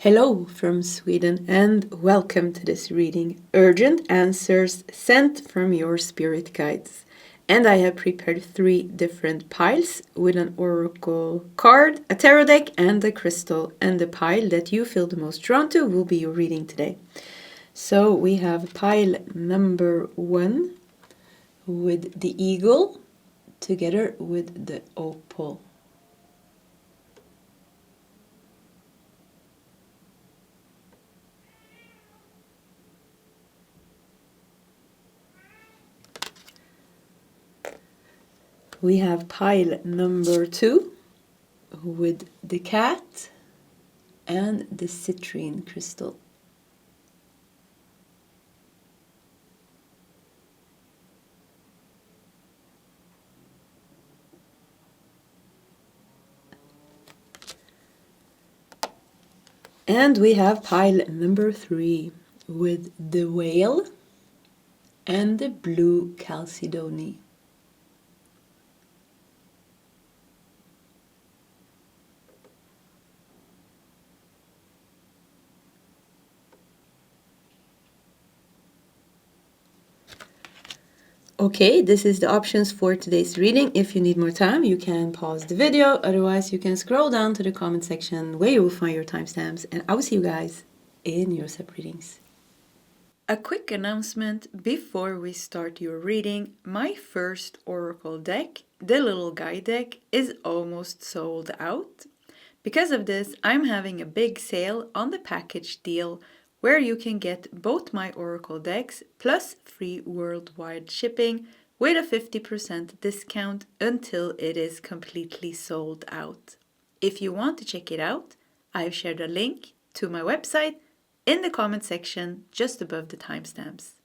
Hello from Sweden and welcome to this reading. Urgent answers sent from your spirit guides. And I have prepared 3 different piles with an oracle card, a tarot deck and a crystal. And the pile that you feel the most drawn to will be your reading today. So we have pile number 1 with the eagle together with the opal. We have pile number 2 with the cat and the citrine crystal. And we have pile number 3 with the whale and the blue chalcedony. Okay, this is the options for today's reading. If you need more time, you can pause the video. Otherwise, you can scroll down to the comment section where you will find your timestamps. And I will see you guys in your sub readings. A quick announcement before we start your reading. My first oracle deck, the little guide deck, is almost sold out. Because of this, I'm having a big sale on the package deal where you can get both my oracle decks plus free worldwide shipping with a 50% discount until it is completely sold out. If you want to check it out, I've shared a link to my website in the comment section just above the timestamps.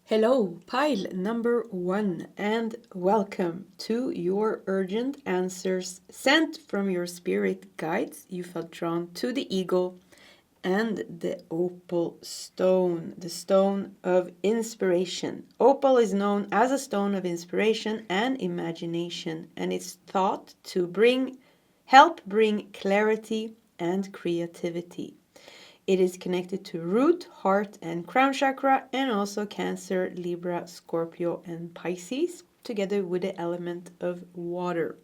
Hello, pile number 1, and welcome to your urgent answers sent from your spirit guides. You felt drawn to the eagle and the opal stone, the stone of inspiration. Opal is known as a stone of inspiration and imagination, and it's thought to help bring clarity and creativity. It is connected to root, heart, and crown chakra, and also Cancer, Libra, Scorpio, and Pisces, together with the element of water.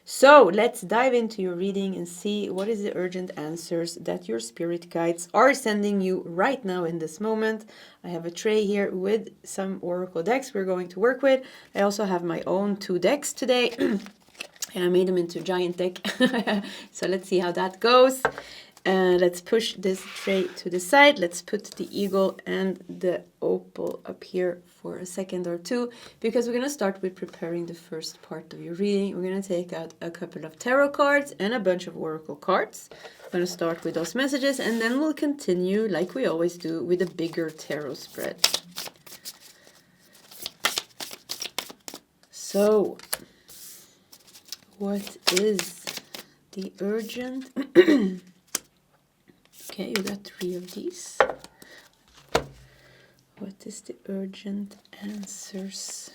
So let's dive into your reading and see what is the urgent answers that your spirit guides are sending you right now in this moment. I have a tray here with some oracle decks we're going to work with. I also have my own 2 decks today, and I made them into a giant deck. So let's see how that goes. Let's push this tray to the side. Let's put the eagle and the opal up here for a second or two, because we're going to start with preparing the first part of your reading. We're going to take out a couple of tarot cards and a bunch of oracle cards. I'm going to start with those messages, and then we'll continue like we always do with a bigger tarot spread. So, what is the urgent... Okay, you got 3 of these. What is the urgent answers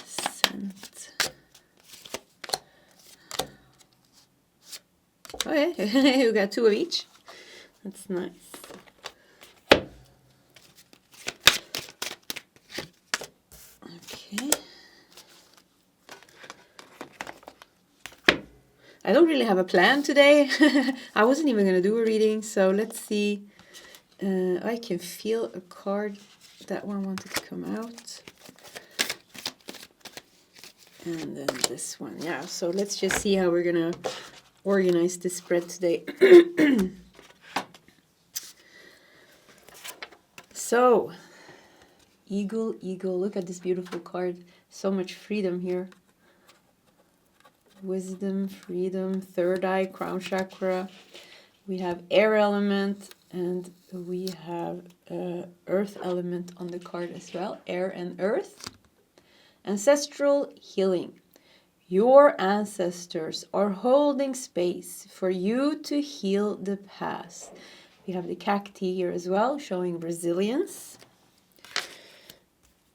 sent? Okay, you got 2 of each. That's nice. Okay. I don't really have a plan today. I wasn't even going to do a reading, so let's see. I can feel a card. That one wanted to come out. And then this one. Yeah, so let's just see how we're going to organize this spread today. So, eagle, look at this beautiful card. So much freedom here. Wisdom, freedom, third eye, crown chakra. We have air element, and we have earth element on the card as well. Air and earth. Ancestral healing. Your ancestors are holding space for you to heal the past. We have the cacti here as well, showing resilience.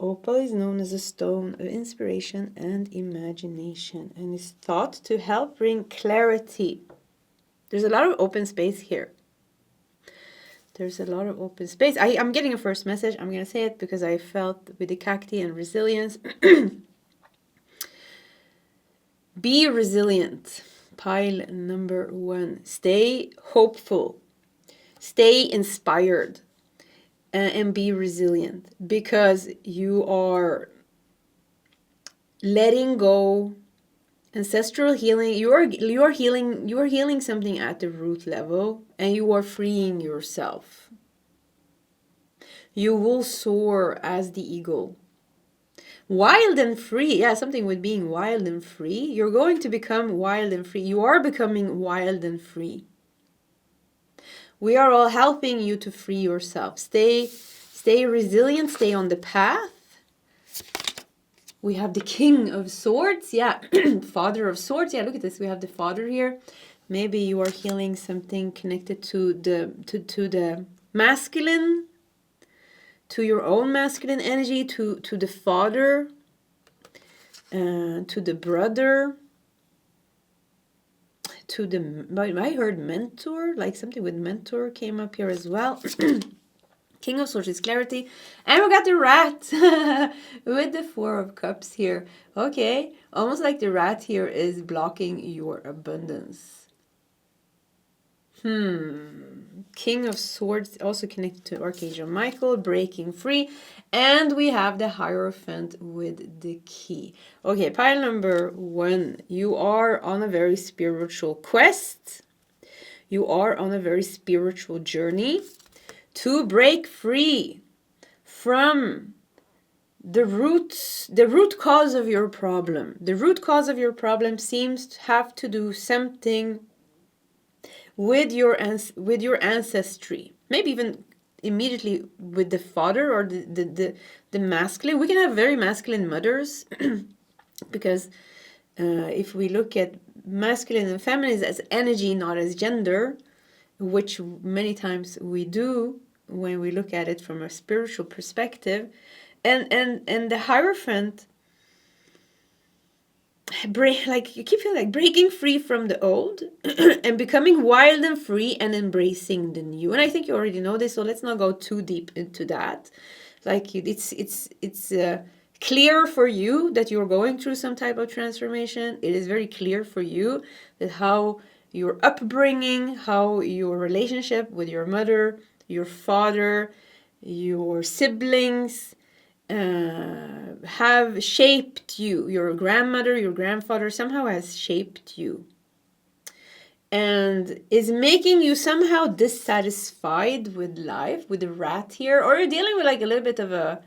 Opal is known as a stone of inspiration and imagination, and is thought to help bring clarity There's a lot of open space here. There's a lot of open space. I'm getting a first message. I'm going to say it because I felt with the cacti and resilience. Be resilient. Pile number 1. Stay hopeful. Stay inspired. And be resilient. Because you are letting go. Ancestral healing. You are healing something at the root level. And you are freeing yourself. You will soar as the eagle. Wild and free. Yeah, something with being wild and free. You're going to become wild and free. You are becoming wild and free. We are all helping you to free yourself. Stay resilient. Stay on the path. We have the King of Swords. Yeah, Father of Swords. Yeah, look at this. We have the Father here. Maybe you are healing something connected to the masculine, to your own masculine energy, to the father, to the brother, to the, I heard mentor, like something with mentor came up here as well. King of Swords is clarity. And we got the rat with the 4 of Cups here. Okay, almost like the rat here is blocking your abundance. King of Swords also connected to Archangel Michael, breaking free. And we have the Hierophant with the key. Okay, pile number 1. You are on a very spiritual quest. You are on a very spiritual journey to break free from the root cause of your problem. The root cause of your problem seems to have to do something with your ancestry, maybe even immediately with the father or the masculine. We can have very masculine mothers because if we look at masculine and feminine as energy, not as gender, which many times we do when we look at it from a spiritual perspective, and the Hierophant, you keep feeling like breaking free from the old and becoming wild and free and embracing the new. And I think you already know this, so let's not go too deep into that. Like it's clear for you that you're going through some type of transformation. It is very clear for you that how your upbringing, how your relationship with your mother, your father, your siblings, have shaped you. Your grandmother, your grandfather somehow has shaped you and is making you somehow dissatisfied with life, with the rat here. Or you're dealing with like a little bit of a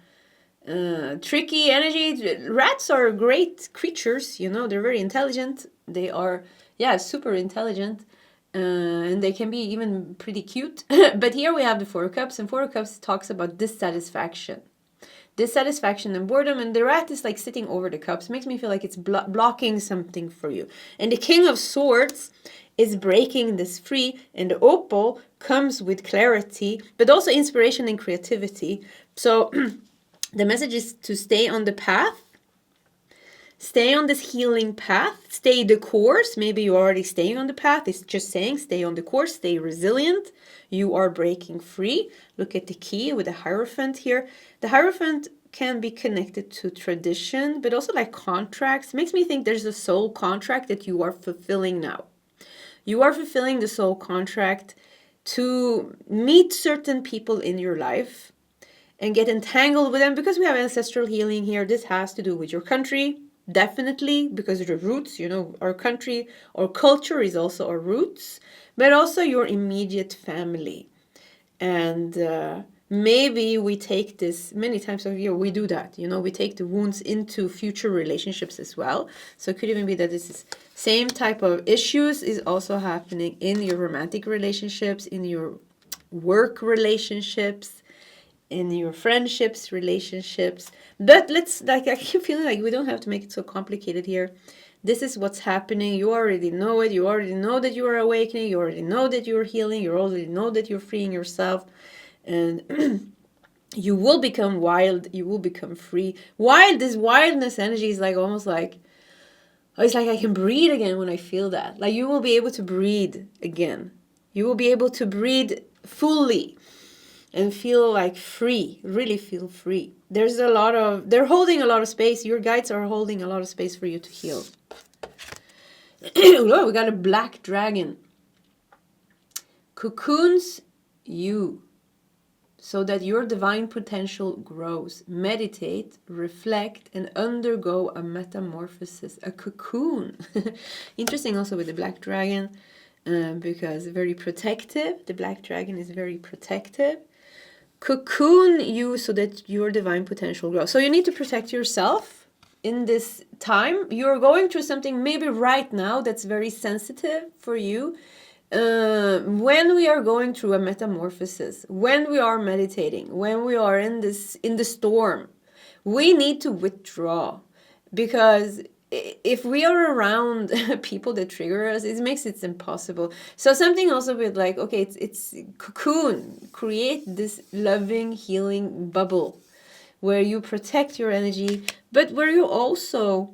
tricky energy. Rats are great creatures, you know, they're very intelligent. They are, yeah, super intelligent. And they can be even pretty cute. But here we have the 4 of Cups, and 4 of Cups talks about dissatisfaction and boredom, and the rat is like sitting over the cups. Makes me feel like it's blocking something for you. And the King of Swords is breaking this free, and the opal comes with clarity, but also inspiration and creativity. So the message is to stay on the path. Stay on this healing path. Stay the course. Maybe you're already staying on the path. It's just saying stay on the course. Stay resilient. You are breaking free. Look at the key with the Hierophant here. The Hierophant can be connected to tradition, but also like contracts. It makes me think there's a soul contract that you are fulfilling now. You are fulfilling the soul contract to meet certain people in your life and get entangled with them, because we have ancestral healing here. This has to do with your country. Definitely, because of the roots, you know, our country, our culture is also our roots, but also your immediate family. And maybe we take this many times of year, we do that, you know, we take the wounds into future relationships as well. So it could even be that this is same type of issues is also happening in your romantic relationships, in your work relationships, in your friendships, relationships. But let's, like, I keep feeling like we don't have to make it so complicated here. This is what's happening. You already know it. You already know that you are awakening. You already know that you're healing. You already know that you're freeing yourself. And you will become wild. You will become free. Wild, this wildness energy is like almost like, Oh, it's like I can breathe again when I feel that. Like you will be able to breathe again. You will be able to breathe fully and feel like free, really feel free. They're holding a lot of space. Your guides are holding a lot of space for you to heal. Oh, we got a black dragon. Cocoons you so that your divine potential grows. Meditate, reflect, and undergo a metamorphosis, a cocoon. Interesting also with the black dragon, because very protective. The black dragon is very protective. Cocoon you so that your divine potential grows. So you need to protect yourself in this time. You're going through something maybe right now that's very sensitive for you. When we are going through a metamorphosis, when we are meditating, when we are in the storm, we need to withdraw, because if we are around people that trigger us, it makes it impossible. So something also with like, okay, it's cocoon, create this loving, healing bubble where you protect your energy, but where you also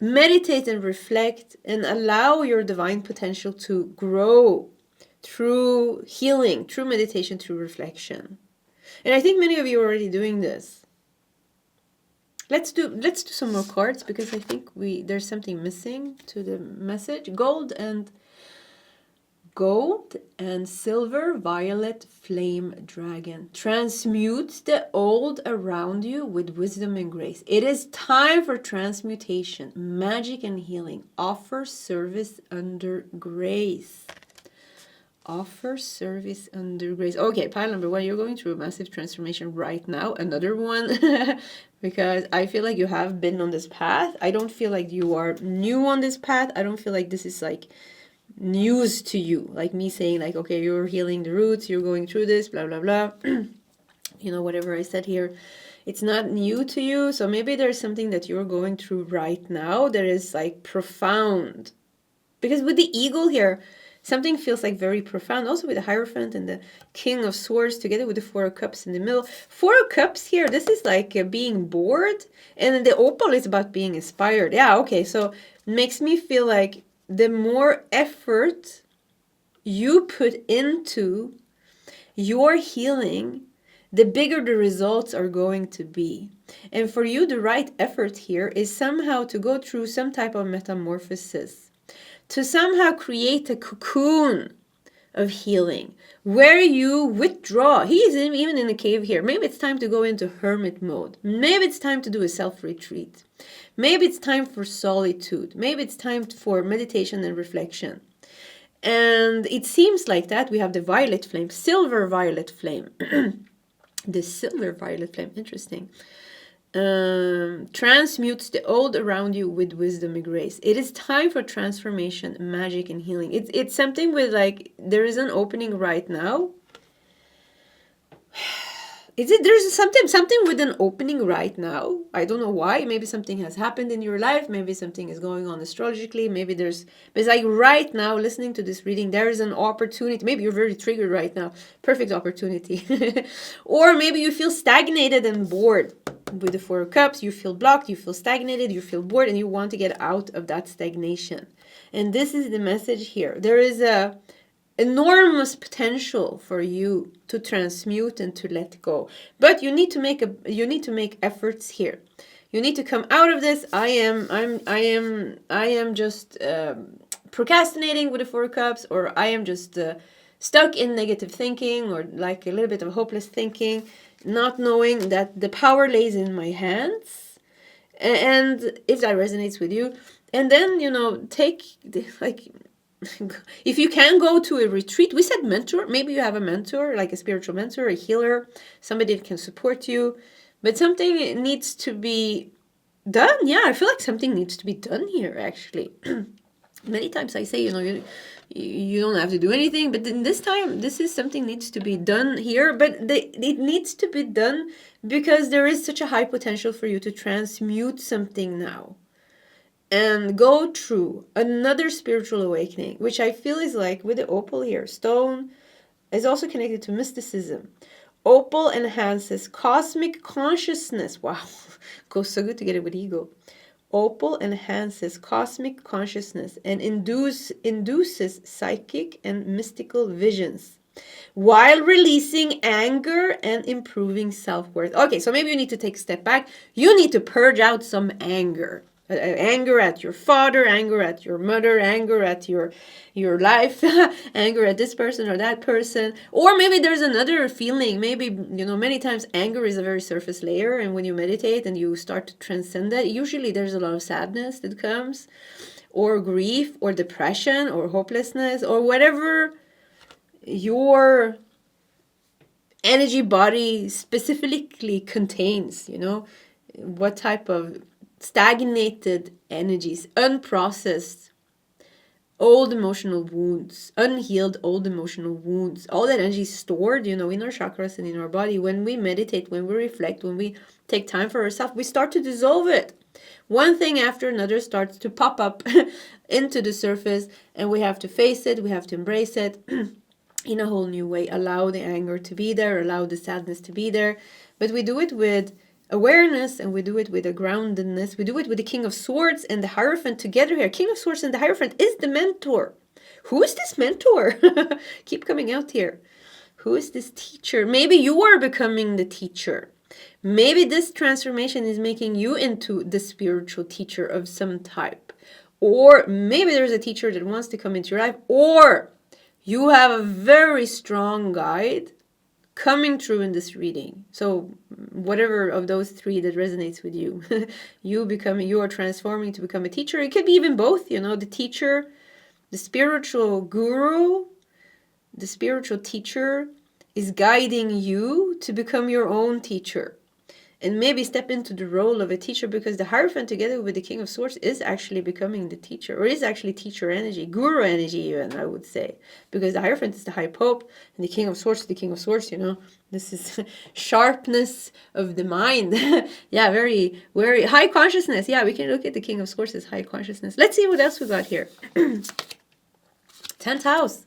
meditate and reflect and allow your divine potential to grow through healing, through meditation, through reflection. And I think many of you are already doing this. Let's do some more cards, because I think there's something missing to the message. Gold and silver violet flame dragon. Transmute the old around you with wisdom and grace. It is time for transmutation, magic and healing. Offer service under grace. Offer service under grace. Okay, pile number 1, you're going through a massive transformation right now. Another one, because I feel like you have been on this path. I don't feel like you are new on this path. I don't feel like this is like news to you, like me saying like, okay, you're healing the roots, you're going through this, blah blah blah. You know, whatever I said here, it's not new to you. So maybe there's something that you're going through right now that is like profound, because with the eagle here, something feels like very profound. Also with the Hierophant and the King of Swords together with the Four of Cups in the middle. Four of Cups here, this is like being bored, and the Opal is about being inspired. Yeah, okay, so it makes me feel like the more effort you put into your healing, the bigger the results are going to be. And for you, the right effort here is somehow to go through some type of metamorphosis, to somehow create a cocoon of healing where you withdraw. He is even in a cave here. Maybe it's time to go into hermit mode. Maybe it's time to do a self-retreat. Maybe it's time for solitude. Maybe it's time for meditation and reflection. And it seems like that we have the violet flame, silver violet flame. The silver violet flame, interesting. Transmutes the old around you with wisdom and grace. It is time for transformation, magic, and healing. It's something with like, there is an opening right now. There's something with an opening right now. I don't know why. Maybe something has happened in your life. Maybe something is going on astrologically. Maybe but it's like right now, listening to this reading, there is an opportunity. Maybe you're very triggered right now. Perfect opportunity. Or maybe you feel stagnated and bored. With the Four of Cups, you feel blocked, you feel stagnated, you feel bored, and you want to get out of that stagnation. And this is the message here. There is a enormous potential for you to transmute and to let go, but you need to make efforts here. You need to come out of this. I am just procrastinating with the Four of Cups, or I am just stuck in negative thinking, or like a little bit of hopeless thinking, not knowing that the power lays in my hands. And if that resonates with you, and then take if you can go to a retreat. We said mentor. Maybe you have a mentor, like a spiritual mentor, a healer, somebody that can support you. But something needs to be done. Yeah, I feel like something needs to be done here, actually. Many times I say, you don't have to do anything. But in this time, this is something needs to be done here. But it needs to be done because there is such a high potential for you to transmute something now. And go through another spiritual awakening, which I feel is like with the opal here. Stone is also connected to mysticism. Opal enhances cosmic consciousness. Wow, goes so good together with ego. Opal enhances cosmic consciousness and induces psychic and mystical visions while releasing anger and improving self-worth. Okay, so maybe you need to take a step back. You need to purge out some anger. Anger at your father, anger at your mother, anger at your life, anger at this person or that person. Or maybe there's another feeling. Maybe, many times anger is a very surface layer, and when you meditate and you start to transcend that, usually there's a lot of sadness that comes, or grief, or depression, or hopelessness, or whatever your energy body specifically contains, what type of stagnated energies, unprocessed old emotional wounds, unhealed old emotional wounds, all that energy stored, in our chakras and in our body. When we meditate, when we reflect, when we take time for ourselves, we start to dissolve it. One thing after another starts to pop up into the surface, and we have to face it, we have to embrace it in a whole new way. Allow the anger to be there, allow the sadness to be there, but we do it with awareness, and we do it with a groundedness. We do it with the King of Swords and the Hierophant together here. King of Swords and the Hierophant is the mentor. Who is this mentor? Keep coming out here. Who is this teacher? Maybe you are becoming the teacher. Maybe this transformation is making you into the spiritual teacher of some type. Or maybe there's a teacher that wants to come into your life. Or you have a very strong guide coming through in this reading. So whatever of those three that resonates with you, you are transforming to become a teacher. It could be even both, the teacher, the spiritual guru, the spiritual teacher is guiding you to become your own teacher. And maybe step into the role of a teacher, because the Hierophant together with the King of Swords is actually becoming the teacher, or is actually teacher energy, guru energy even, I would say. Because the Hierophant is the High Pope, and the King of Swords is the King of Swords, This is sharpness of the mind. Yeah, very, very high consciousness. Yeah, we can look at the King of Swords as high consciousness. Let's see what else we got here. 10th house.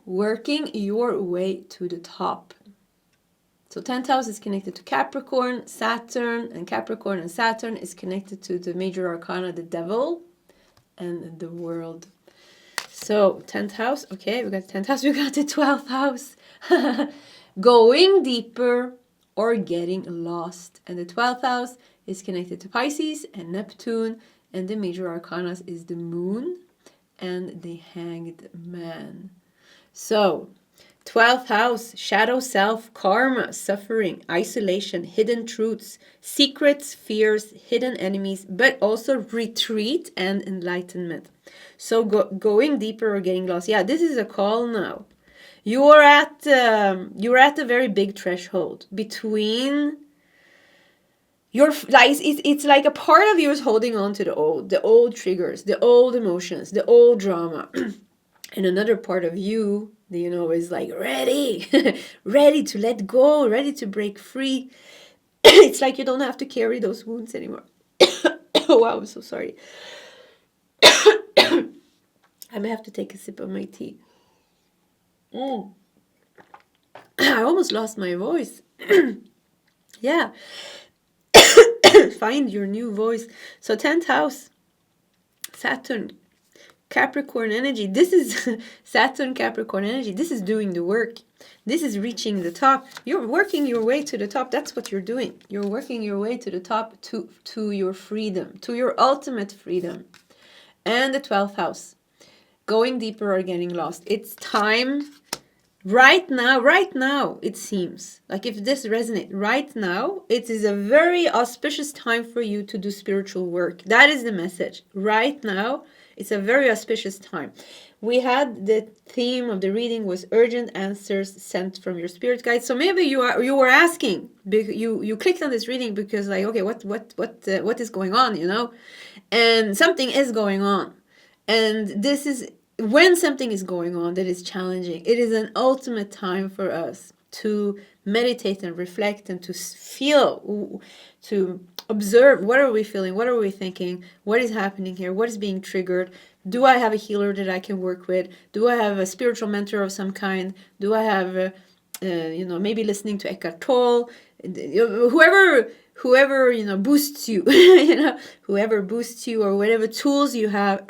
Working your way to the top. So 10th house is connected to Capricorn, Saturn, and Capricorn and Saturn is connected to the major arcana, the devil, and the world. So 10th house, okay, we got the 10th house, we got the 12th house. Going deeper or getting lost. And the 12th house is connected to Pisces and Neptune, and the major arcana is the moon and the hanged man. So 12th house, shadow self, karma, suffering, isolation, hidden truths, secrets, fears, hidden enemies, but also retreat and enlightenment. So going deeper or getting lost. Yeah, this is a call now. You're at a very big threshold between your life. It's like a part of you is holding on to the old triggers, the old emotions, the old drama, and another part of you, is like ready, ready to let go, ready to break free. It's like you don't have to carry those wounds anymore. Oh, wow, I'm so sorry. I may have to take a sip of my tea. I almost lost my voice. Yeah. Find your new voice. So 10th house, Saturn, Capricorn energy. This is Saturn, Capricorn energy. This is doing the work. This is reaching the top. You're working your way to the top. That's what you're doing. You're working your way to the top, to your freedom, to your ultimate freedom. And the 12th house, going deeper or getting lost. It's time right now, it seems. Like if this resonates right now, it is a very auspicious time for you to do spiritual work. That is the message. Right now, it's a very auspicious time. We had the theme of the reading was urgent answers sent from your spirit guides. So maybe you were asking, you clicked on this reading because like, okay, what is going on, and something is going on. And this is when something is going on that is challenging. It is an ultimate time for us to meditate and reflect and to feel, to observe, what are we feeling, what are we thinking, what is happening here, what is being triggered. Do I have a healer that I can work with? Do I have a spiritual mentor of some kind? Do I have maybe listening to Eckhart Tolle, whoever, you know, boosts you, you know, whoever boosts you, or whatever tools you have,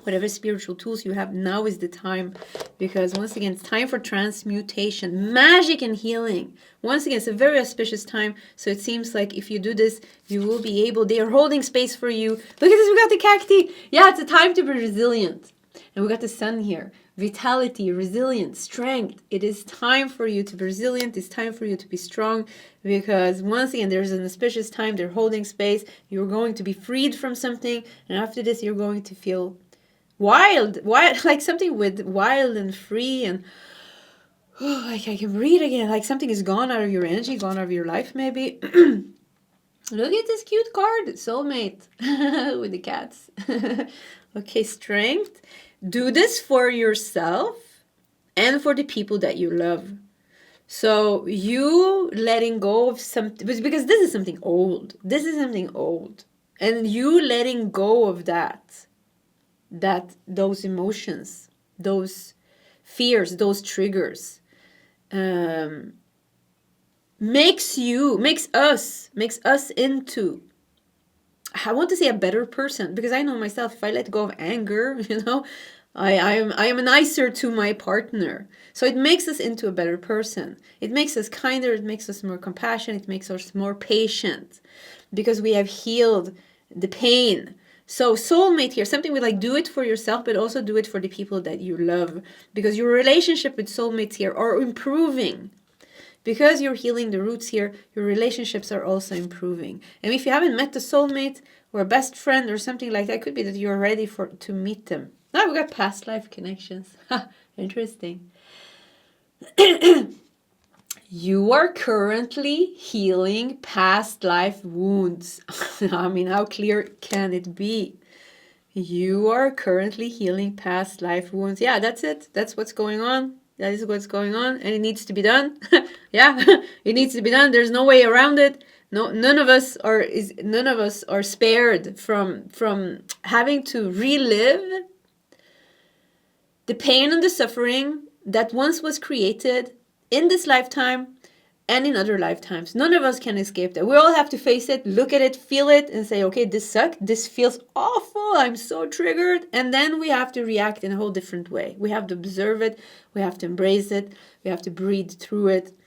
whatever spiritual tools you have, now is the time. Because once again, it's time for transmutation, magic and healing. Once again, it's a very auspicious time. So it seems like if you do this, you will be able, they are holding space for you. Look at this, we got the cacti. Yeah, it's a time to be resilient. And we got the sun here. Vitality, resilience, strength. It is time for you to be resilient. It's time for you to be strong, because once again, there's an auspicious time. They're holding space. You're going to be freed from something. And after this, you're going to feel wild, like something with wild and free, and like I can breathe again, like something is gone out of your energy, gone out of your life maybe. Look at this cute card, soulmate, with the cats. Okay, strength. Do this for yourself and for the people that you love. So you letting go of something, because this is something old. This is something old. And you letting go of that those emotions, those fears, those triggers, makes us into, I want to say, a better person. Because I know myself, if I let go of anger, you know, I am nicer to my partner. So it makes us into a better person. It makes us kinder. It makes us more compassionate. It makes us more patient, because we have healed the pain. So soulmate here, something with like, do it for yourself, but also do it for the people that you love, because your relationship with soulmates here are improving. Because you're healing the roots here, your relationships are also improving. And if you haven't met a soulmate or a best friend or something like that, it could be that you're ready to meet them. Now we got past life connections. Interesting. You are currently healing past life wounds. I mean, how clear can it be? You are currently healing past life wounds. Yeah, that's it. That's what's going on. That is what's going on, and it needs to be done. Yeah, it needs to be done. There's no way around it. No, none of us are spared from having to relive the pain and the suffering that once was created in this lifetime and in other lifetimes. None of us can escape that. We all have to face it, look at it, feel it, and say, okay, this sucked. This feels awful. I'm so triggered. And then we have to react in a whole different way. We have to observe it. We have to embrace it. We have to breathe through it.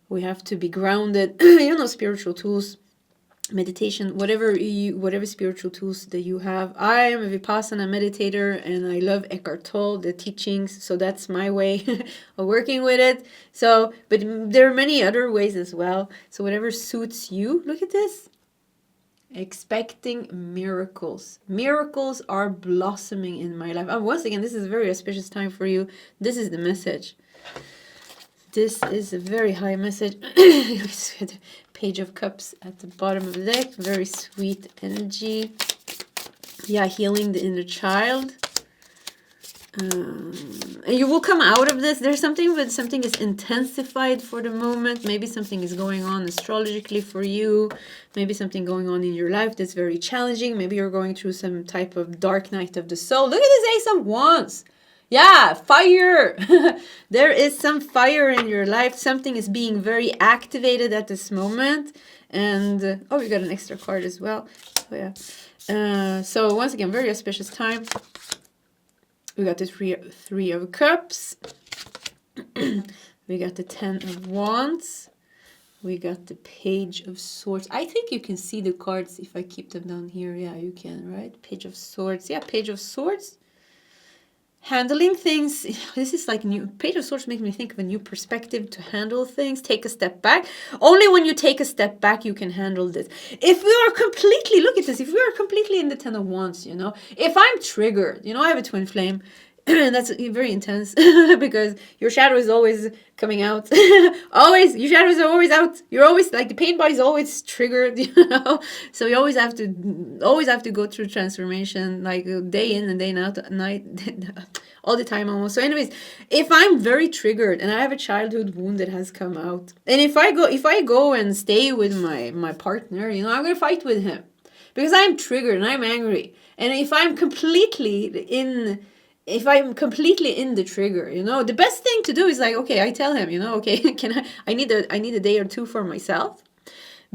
We have to be grounded. You know, spiritual tools, meditation, whatever spiritual tools that you have. I am a Vipassana meditator, and I love Eckhart Tolle, the teachings. So that's my way of working with it. So, but there are many other ways as well. So whatever suits you. Look at this. Expecting miracles. Miracles are blossoming in my life. And once again, this is a very auspicious time for you. This is the message. This is a very high message. Page of Cups at the bottom of the deck. Very sweet energy. Yeah, healing the inner child. And you will come out of this. There's something is intensified for the moment. Maybe something is going on astrologically for you. Maybe something going on in your life that's very challenging. Maybe you're going through some type of dark night of the soul. Look at this Ace of Wands. Yeah, fire. There is some fire in your life. Something is being very activated at this moment. And, oh, we got an extra card as well. Oh, yeah. So, once again, very auspicious time. We got the Three of Cups. We got the 10 of Wands. We got the Page of Swords. I think you can see the cards if I keep them down here. Yeah, you can, right? Page of Swords. Yeah, Page of Swords. Handling things, this is like new. Page of Swords makes me think of a new perspective to handle things. Take a step back. Only when you take a step back, you can handle this. If we are completely, look at this, if we are completely in the 10 of Wands, you know, if I'm triggered, you know, I have a twin flame. That's very intense because your shadow is always coming out. Always, your shadows are always out. You're always like the pain body is always triggered, you know. So you always have to go through transformation, like day in and day out, night, all the time almost. So, anyways, if I'm very triggered and I have a childhood wound that has come out, and if I go and stay with my partner, you know, I'm gonna fight with him because I'm triggered and I'm angry, and if I'm completely in the trigger, you know, the best thing to do is like, okay, I tell him, you know, okay, I need a day or two for myself,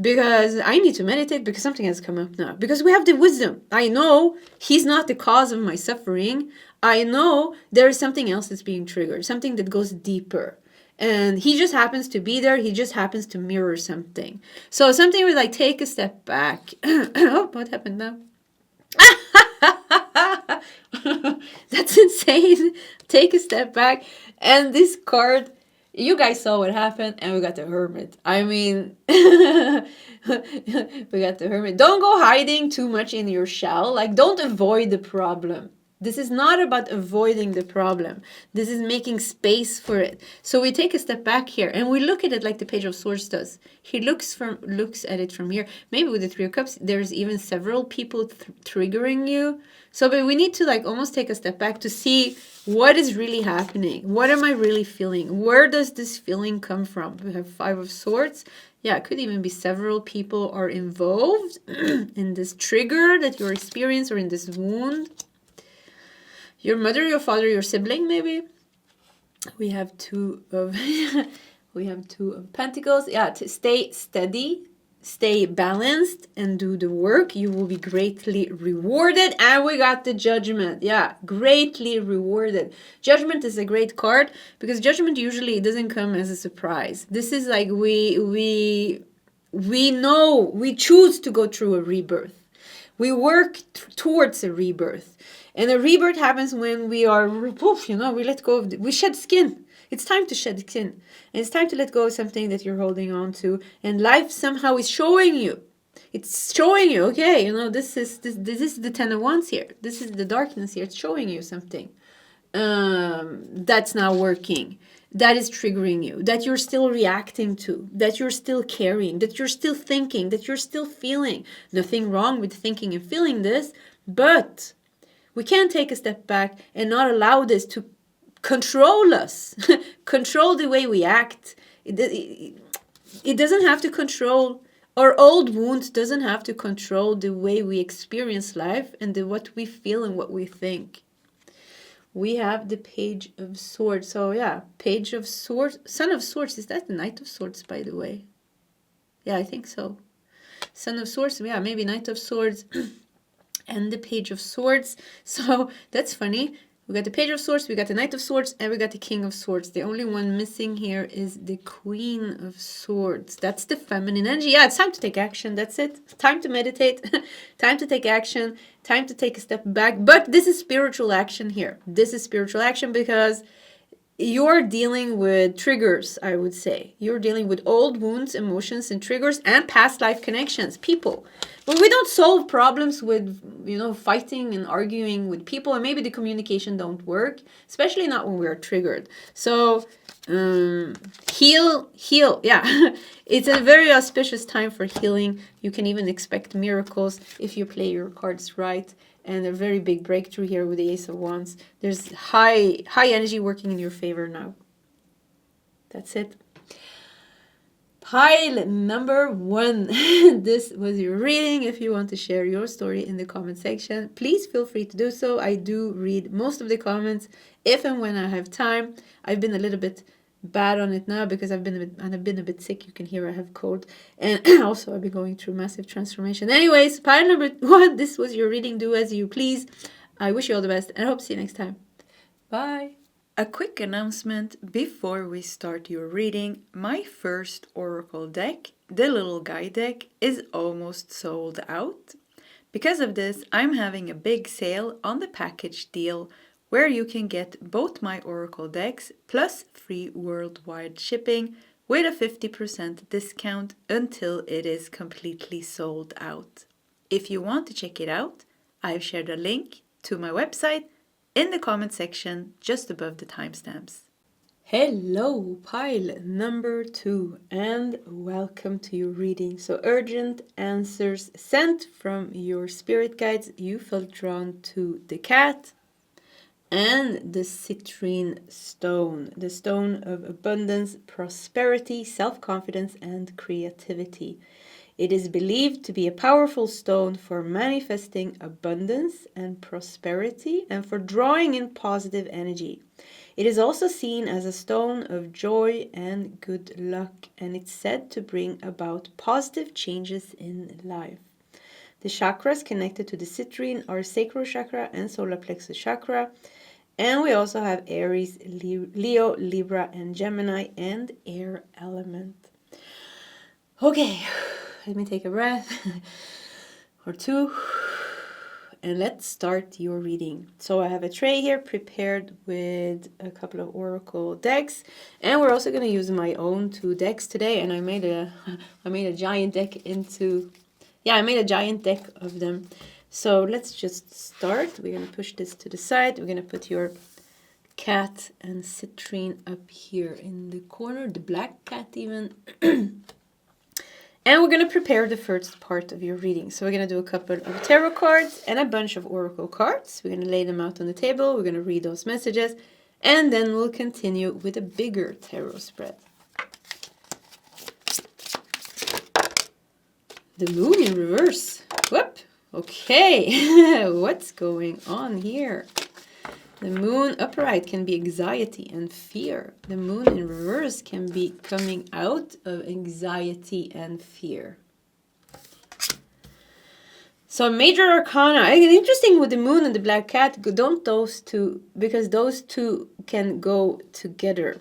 because I need to meditate because something has come up now. Because we have the wisdom. I know he's not the cause of my suffering. I know there is something else that's being triggered, something that goes deeper. And he just happens to be there. He just happens to mirror something. So something would like take a step back. Oh, what happened now? That's insane. Take a step back. And this card, you guys saw what happened, and we got the Hermit. I mean, we got the Hermit. Don't go hiding too much in your shell. Like, don't avoid the problem. This is not about avoiding the problem. This is making space for it. So we take a step back here and we look at it like the Page of Swords does. He looks at it from here. Maybe with the Three of Cups, there's even several people triggering you. So but we need to like almost take a step back to see what is really happening. What am I really feeling? Where does this feeling come from? We have Five of Swords. Yeah, it could even be several people are involved in this trigger that you're experiencing or in this wound. Your mother, your father, your sibling, maybe. We have two of Pentacles. Yeah, to stay steady, stay balanced, and do the work. You will be greatly rewarded. And we got the Judgment. Yeah, greatly rewarded. Judgment is a great card because Judgment usually doesn't come as a surprise. This is like we know, we choose to go through a rebirth. We work towards a rebirth. And a rebirth happens when we are, we let go of, we shed skin. It's time to shed skin. And it's time to let go of something that you're holding on to. And life somehow is showing you. It's showing you, okay, this is the Ten of Wands here. This is the darkness here. It's showing you something that's not working. That is triggering you, that you're still reacting to, that you're still carrying, that you're still thinking, that you're still feeling. Nothing wrong with thinking and feeling this, but we can't take a step back and not allow this to control us, control the way we act. It doesn't have to control, our old wound doesn't have to control the way we experience life and what we feel and what we think. We have the Page of Swords. So yeah, Page of Swords, Son of Swords. Is that the Knight of Swords, by the way? Yeah, I think so. Son of Swords. Yeah, maybe Knight of Swords and the Page of Swords. So that's funny. We got the Page of Swords, we got the Knight of Swords, and we got the King of Swords. The only one missing here is the Queen of Swords. That's the feminine energy. Yeah, it's time to take action. That's it. It's time to meditate. Time to take action. Time to take a step back. But this is spiritual action here. This is spiritual action because you're dealing with triggers, I would say. You're dealing with old wounds, emotions, and triggers, and past life connections, people. But we don't solve problems with, fighting and arguing with people, and maybe the communication don't work, especially not when we're triggered. So, heal. Yeah, it's a very auspicious time for healing. You can even expect miracles if you play your cards right. And a very big breakthrough here with the Ace of Wands. There's high energy working in your favor now. That's it. Pile number 1. This was your reading. If you want to share your story in the comment section, please feel free to do so. I do read most of the comments if and when I have time. I've been a little bit bad on it now because I've been a bit sick. You can hear I have cold, and also I've been going through massive transformation. Anyways, pile number 1. This was your reading. Do as you please. I wish you all the best, and I hope to see you next time. Bye. A quick announcement before we start your reading. My first oracle deck, the little guy deck, is almost sold out. Because of this, I'm having a big sale on the package deal where you can get both my oracle decks plus free worldwide shipping with a 50% discount until it is completely sold out. If you want to check it out, I've shared a link to my website in the comment section just above the timestamps. Hello, pile number 2, and welcome to your reading. So urgent answers sent from your spirit guides. You felt drawn to the cat and the citrine stone, the stone of abundance, prosperity, self-confidence, and creativity. It is believed to be a powerful stone for manifesting abundance and prosperity and for drawing in positive energy. It is also seen as a stone of joy and good luck, and it's said to bring about positive changes in life. The chakras connected to the citrine are sacral chakra and solar plexus chakra. And we also have Aries, Leo, Libra, and Gemini, and air element. Okay, let me take a breath or two. And let's start your reading. So I have a tray here prepared with a couple of oracle decks, and we're also going to use my own 2 decks today. And I made a giant deck I made a giant deck of them. So let's just start. We're going to push this to the side. We're going to put your cat and citrine up here in the corner, the black cat even. And we're going to prepare the first part of your reading. So we're going to do a couple of tarot cards and a bunch of oracle cards. We're going to lay them out on the table. We're going to read those messages. And then we'll continue with a bigger tarot spread. The moon in reverse. Whoop. Okay. What's going on here? The moon upright can be anxiety and fear. The moon in reverse can be coming out of anxiety and fear. So major arcana. Interesting with the moon and the black cat. Don't those two, because those two can go together.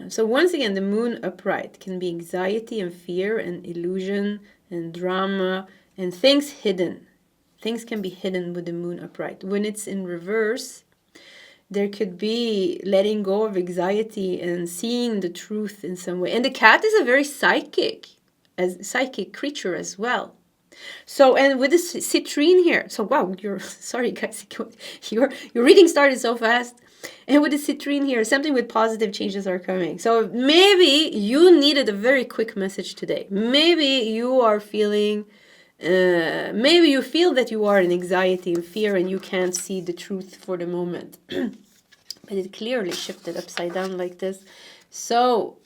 So once again, the moon upright can be anxiety and fear and illusion and drama and things hidden. Things can be hidden with the moon upright. When it's in reverse, there could be letting go of anxiety and seeing the truth in some way. And the cat is a very psychic creature as well. So, and with the citrine here, so wow, sorry guys, your reading started so fast. And with the citrine here, something with positive changes are coming. So maybe you needed a very quick message today. Maybe you are feeling... maybe you feel that you are in anxiety and fear and you can't see the truth for the moment. But it clearly shifted upside down like this. So,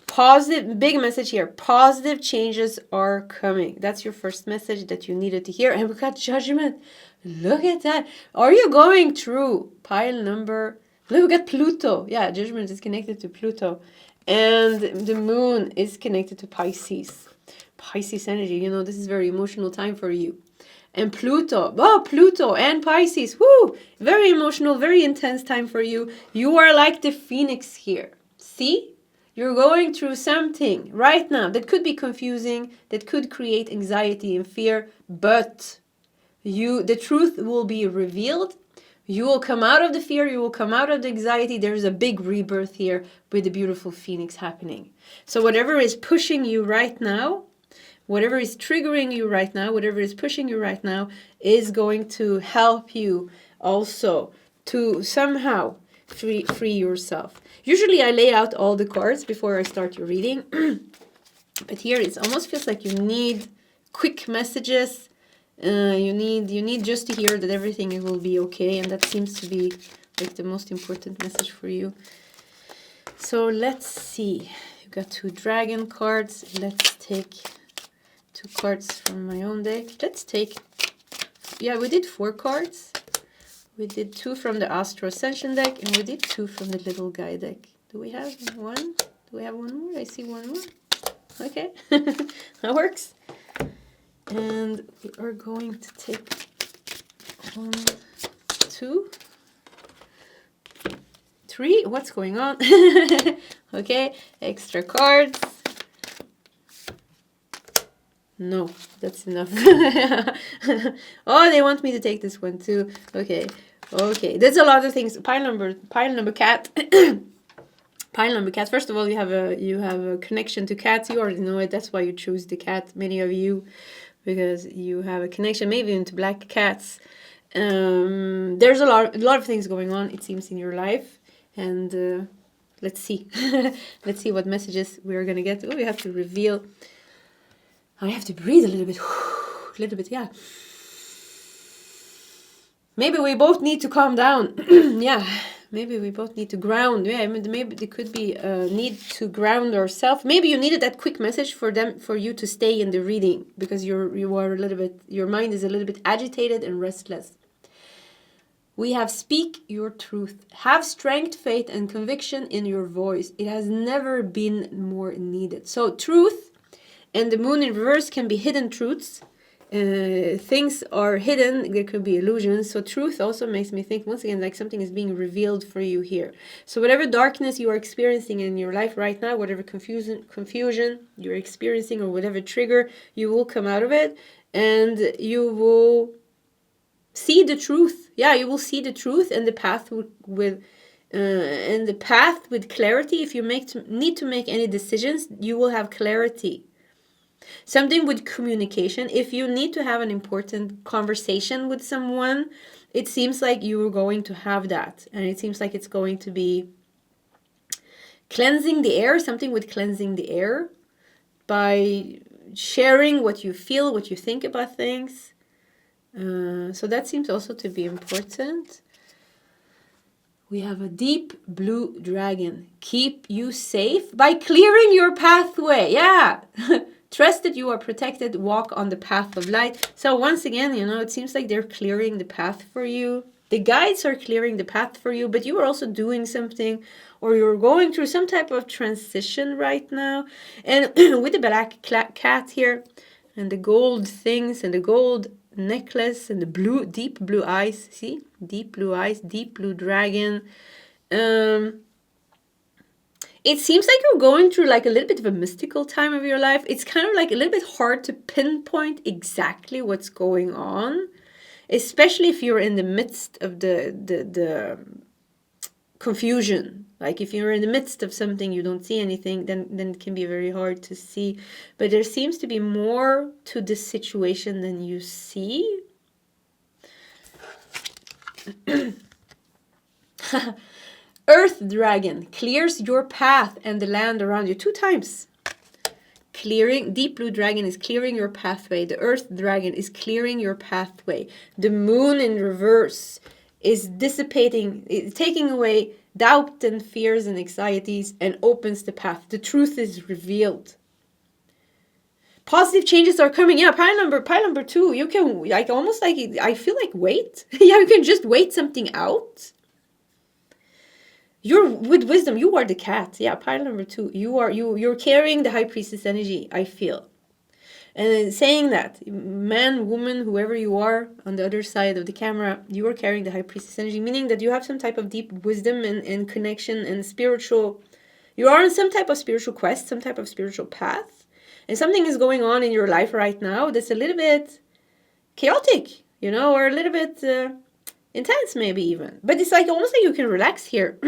positive, big message here. Positive changes are coming. That's your first message that you needed to hear. And we got judgment. Look at that. Are you going through pile number... Look, we got Pluto. Yeah, judgment is connected to Pluto. And the moon is connected to Pisces. Pisces energy, this is very emotional time for you. And Pluto, Pluto and Pisces, woo, very emotional, very intense time for you. You are like the phoenix here. See, you're going through something right now that could be confusing, that could create anxiety and fear, but the truth will be revealed. You will come out of the fear, you will come out of the anxiety. There's a big rebirth here with the beautiful phoenix happening. So whatever is pushing you right now, whatever is triggering you right now, whatever is pushing you right now, is going to help you also to somehow free yourself. Usually I lay out all the cards before I start your reading. But here it almost feels like you need quick messages. You need just to hear that everything will be okay. And that seems to be like the most important message for you. So let's see. You've got 2 dragon cards. Let's take... 2 cards from my own deck. Let's take... Yeah, we did 4 cards. We did 2 from the Astro Ascension deck. And we did 2 from the little guy deck. Do we have one? Do we have one more? I see one more. Okay. That works. And we are going to take 1, 2, 3. What's going on? Okay. Extra cards. No, that's enough. Oh, they want me to take this one too. Okay. There's a lot of things. Pile number cat. Pile number cat. First of all, you have a connection to cats. You already know it. That's why you choose the cat. Many of you, because you have a connection, maybe into black cats. There's a lot of things going on, it seems, in your life, and let's see. Let's see what messages we're gonna get. Oh, we have to reveal. I have to breathe a little bit, yeah. Maybe we both need to calm down. Yeah, Maybe we both need to ground. Yeah, I mean, maybe there could be a need to ground ourselves. Maybe you needed that quick message for you to stay in the reading because you are a little bit, your mind is a little bit agitated and restless. We have speak your truth. Have strength, faith, and conviction in your voice. It has never been more needed. So truth and the moon in reverse can be hidden truths. Things are hidden, there could be illusions. So truth also makes me think, once again, like something is being revealed for you here. So whatever darkness you are experiencing in your life right now, whatever confusion you're experiencing or whatever trigger, you will come out of it and you will see the truth. Yeah, you will see the truth and the path with clarity. If you need to make any decisions, you will have clarity. Something with communication. If you need to have an important conversation with someone, it seems like you are going to have that. And it seems like it's going to be cleansing the air, something with cleansing the air by sharing what you feel, what you think about things. So that seems also to be important. We have a deep blue dragon. Keep you safe by clearing your pathway. Yeah. Trust that you are protected. Walk on the path of light. So once again, it seems like they're clearing the path for you. The guides are clearing the path for you, but you are also doing something, or you're going through some type of transition right now. And with the black cat here, and the gold things, and the gold necklace, and the deep blue eyes. See? Deep blue eyes, deep blue dragon. It seems like you're going through like a little bit of a mystical time of your life. It's kind of like a little bit hard to pinpoint exactly what's going on, especially if you're in the midst of the confusion. Like if you're in the midst of something, you don't see anything, then it can be very hard to see. But there seems to be more to this situation than you see. Earth dragon clears your path and the land around you 2 times. Clearing, deep blue dragon is clearing your pathway. The earth dragon is clearing your pathway. The moon in reverse is dissipating, taking away doubt and fears and anxieties and opens the path. The truth is revealed. Positive changes are coming. Yeah, pile number 2. You can like almost like, I feel like wait. Yeah, you can just wait something out. You're with wisdom. You are the cat. Yeah, pile number 2. You're carrying the high priestess energy, I feel. And saying that, man, woman, whoever you are on the other side of the camera, you are carrying the high priestess energy, meaning that you have some type of deep wisdom and connection and spiritual. You are on some type of spiritual quest, some type of spiritual path. And something is going on in your life right now that's a little bit chaotic, or a little bit intense maybe even. But it's like almost like you can relax here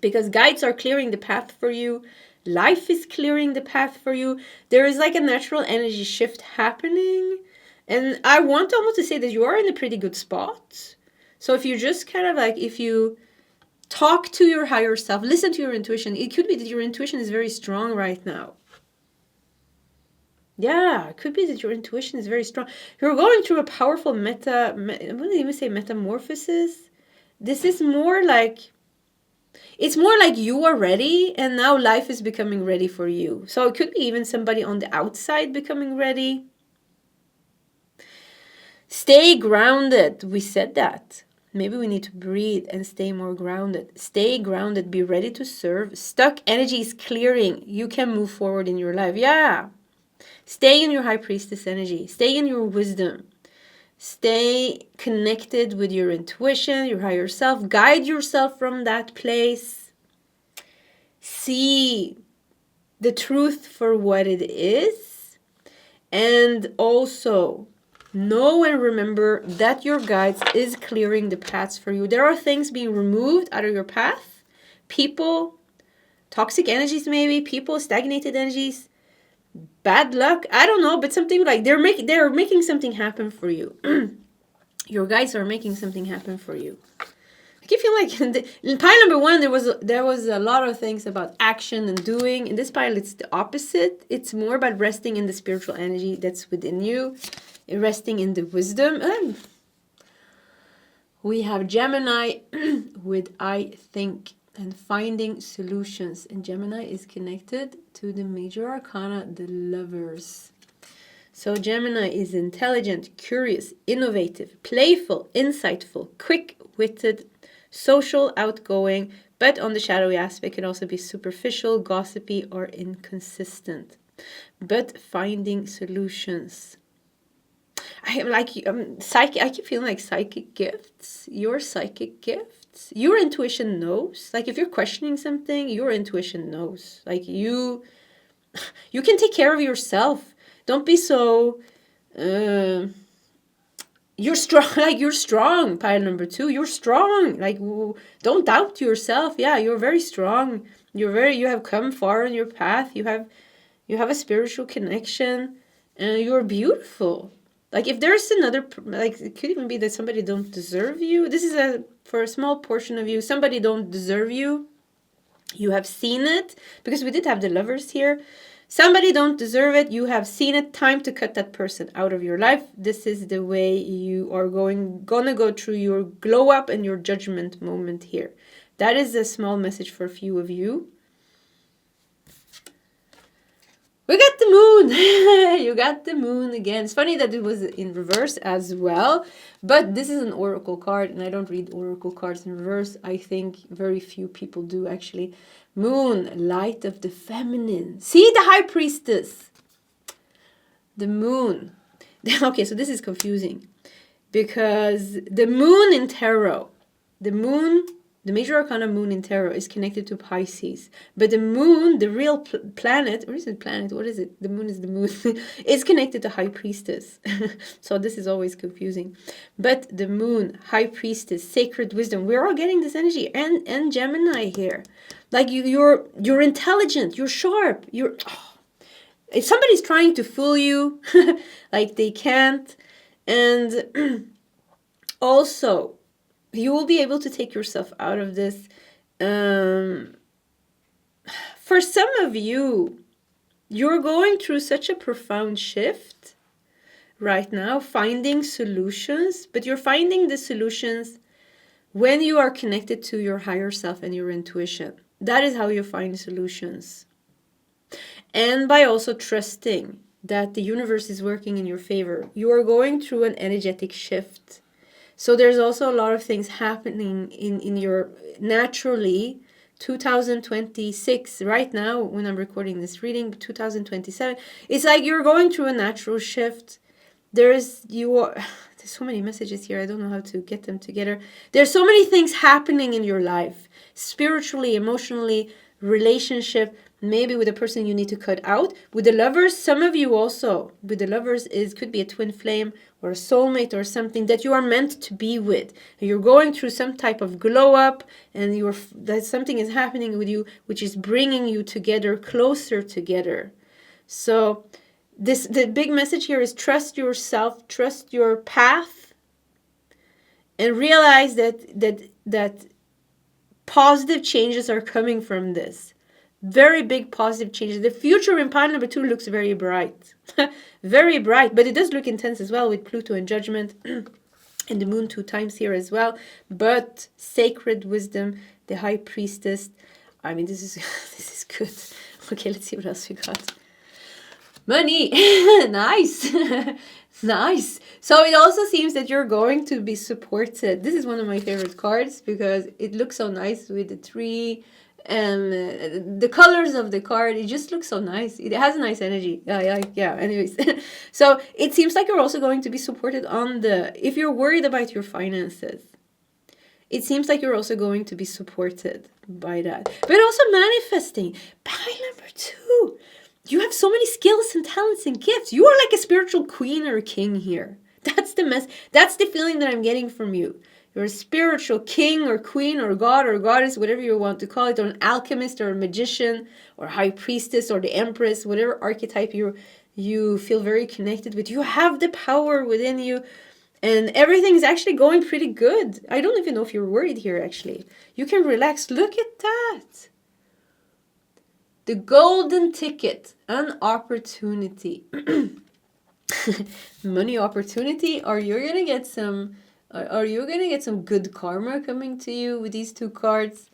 because guides are clearing the path for you. Life is clearing the path for you. There is like a natural energy shift happening. And I want almost to say that you are in a pretty good spot. So if you just kind of like, if you talk to your higher self, listen to your intuition, it could be that your intuition is very strong right now. Yeah, it could be that your intuition is very strong. You're going through a powerful I wouldn't even say metamorphosis. This is more like, it's more like you are ready and now life is becoming ready for you. So it could be even somebody on the outside becoming ready. Stay grounded. We said that. Maybe we need to breathe and stay more grounded. Stay grounded. Be ready to serve. Stuck energy is clearing. You can move forward in your life. Yeah. Stay in your high priestess energy. Stay in your wisdom. Stay connected with your intuition, your higher self. Guide yourself from that place. See the truth for what it is. And also know and remember that your guides is clearing the paths for you. There are things being removed out of your path. People, toxic energies maybe, people, stagnated energies. Bad luck, I don't know, but something like they're making something happen for you. Your guides are making something happen for you. I keep feeling like in pile number 1 there was a lot of things about action and doing. In this pile it's the opposite. It's more about resting in the spiritual energy that's within you, resting in the wisdom. We have Gemini with I think and finding solutions. And Gemini is connected to the major arcana, the Lovers. So Gemini is intelligent, curious, innovative, playful, insightful, quick-witted, social, outgoing, but on the shadowy aspect can also be superficial, gossipy, or inconsistent. But finding solutions. I am like psychic. I keep feeling like psychic gifts. Your psychic gifts. Your intuition knows. Like if you're questioning something, your intuition knows. Like you can take care of yourself. Don't be so. You're strong. Like you're strong. Pile number 2. You're strong. Like don't doubt yourself. Yeah, you're very strong. You have come far on your path. You have a spiritual connection, and you're beautiful. Like if there's another, like it could even be that somebody don't deserve you. This is for a small portion of you. Somebody don't deserve you. You have seen it, because we did have the Lovers here. Somebody don't deserve it. You have seen it. Time to cut that person out of your life. This is the way you are gonna go through your glow up and your judgment moment here. That is a small message for a few of you. We got the moon. You got the moon again. It's funny that it was in reverse as well, but this is an oracle card, and I don't read oracle cards in reverse. I think very few people do, actually. Moon, light of the feminine. See, the High Priestess. The moon. Okay, so this is confusing, because the moon in tarot, the major arcana moon in tarot is connected to Pisces. But the moon, the real planet, or is it planet? What is it? The moon is the moon. It's connected to High Priestess. So this is always confusing. But the moon, High Priestess, sacred wisdom. We're all getting this energy. And Gemini here. Like you're intelligent. You're sharp. If somebody's trying to fool you, like they can't. And also, you will be able to take yourself out of this. For some of you, you're going through such a profound shift right now, finding solutions, but you're finding the solutions when you are connected to your higher self and your intuition. That is how you find solutions. And by also trusting that the universe is working in your favor. You are going through an energetic shift. So there's also a lot of things happening in your naturally 2026 right now when I'm recording this reading, 2027. It's like you're going through a natural shift. There's so many messages here. I don't know how to get them together. There's so many things happening in your life, spiritually, emotionally, relationship, maybe with a person you need to cut out. With the Lovers, some of you also, with the Lovers, could be a twin flame or a soulmate or something that you are meant to be with. You're going through some type of glow up, and that something is happening with you which is bringing you together, closer together. So the big message here is trust yourself, trust your path, and realize that positive changes are coming from this. Very big positive changes. The future in pile number 2 looks very bright. Very bright, but it does look intense as well with Pluto and Judgment and the moon 2 times here as well. But sacred wisdom, the High Priestess. I mean, this is good. Okay, let's see what else we got. Money. Nice. Nice. So it also seems that you're going to be supported. This is one of my favorite cards because it looks so nice with the tree and the colors of the card. It just looks so nice. It has a nice energy. Yeah. Anyways, so it seems like you're also going to be supported if you're worried about your finances. It seems like you're also going to be supported by that. But also manifesting. Pile number 2. You have so many skills and talents and gifts. You are like a spiritual queen or a king here. That's the feeling that I'm getting from you. You're a spiritual king or queen or god or goddess, whatever you want to call it, or an alchemist or a magician or high priestess or the empress, whatever archetype you feel very connected with. You have the power within you, and everything's actually going pretty good. I don't even know if you're worried here, actually. You can relax. Look at that. The golden ticket, an opportunity. Money opportunity, or you're going to get some Are you going to get some good karma coming to you with these two cards?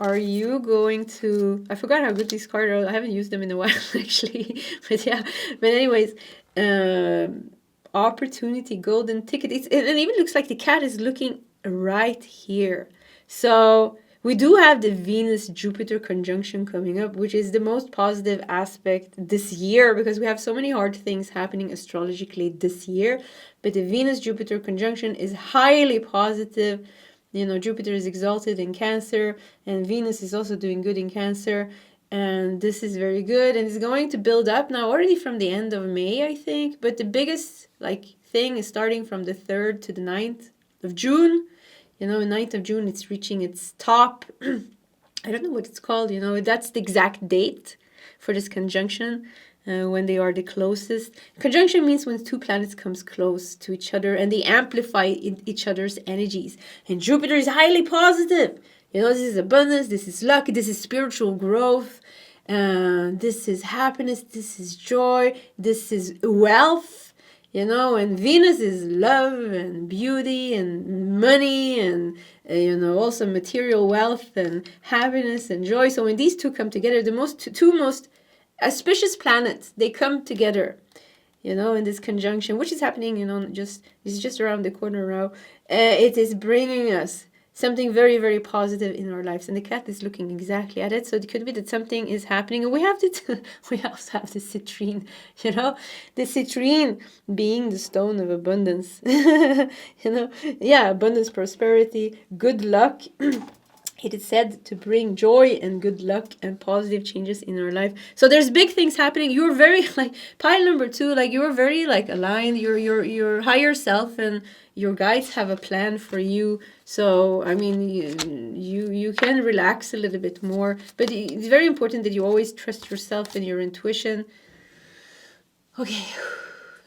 Are you going to... I forgot how good these cards are. I haven't used them in a while, actually. But yeah. But anyways, opportunity, golden ticket. It even looks like the cat is looking right here. So we do have the Venus-Jupiter conjunction coming up, which is the most positive aspect this year because we have so many hard things happening astrologically this year. But the Venus-Jupiter conjunction is highly positive. You know, Jupiter is exalted in Cancer, and Venus is also doing good in Cancer. And this is very good, and it's going to build up now already from the end of May, I think. But the biggest thing is starting from the 3rd to the 9th of June. You know, 9th of June, it's reaching its top. I don't know what it's called, you know, that's the exact date for this conjunction. When they are the closest. Conjunction means when two planets comes close to each other and they amplify each other's energies. And Jupiter is highly positive. You know, this is abundance, this is luck, this is spiritual growth, this is happiness, this is joy, this is wealth, you know, and Venus is love and beauty and money and, you know, also material wealth and happiness and joy. So when these two come together, the two most auspicious planets, they come together, you know, in this conjunction, which is happening, you know, it's just around the corner now. It is bringing us something very, very positive in our lives, and the cat is looking exactly at it. So it could be that something is happening, and we also have the citrine, you know, the citrine being the stone of abundance, you know, yeah, abundance, prosperity, good luck. It is said to bring joy and good luck and positive changes in our life. So there's big things happening. You're very pile number 2, you're very aligned. Your higher self and your guides have a plan for you. So I mean, you can relax a little bit more. But it's very important that you always trust yourself and your intuition. Okay,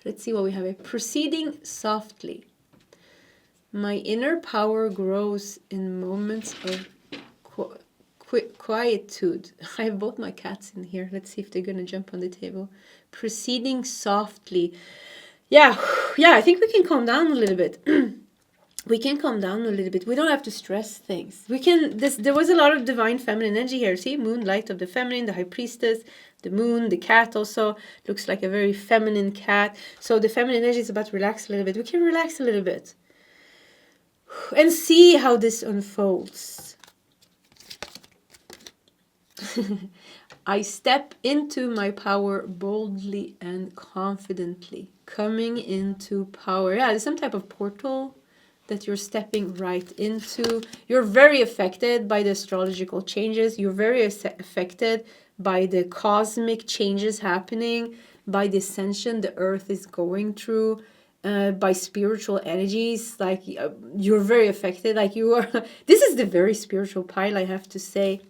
let's see what we have here. Proceeding softly. My inner power grows in moments of quietude. I have both my cats in here. Let's see if they're gonna jump on the table. Proceeding softly. Yeah, I think we can calm down a little bit. We can calm down a little bit. We don't have to stress things. We can. There was a lot of divine feminine energy here. See, moonlight of the feminine, the high priestess, the moon, the cat also looks like a very feminine cat. So the feminine energy is about to relax a little bit. We can relax a little bit and see how this unfolds. I step into my power boldly and confidently. Coming into power. Yeah, there's some type of portal that you're stepping right into. You're very affected by the astrological changes. You're very affected by the cosmic changes happening, by the ascension the earth is going through, by spiritual energies. You're very affected. You are. This is the very spiritual pile, I have to say.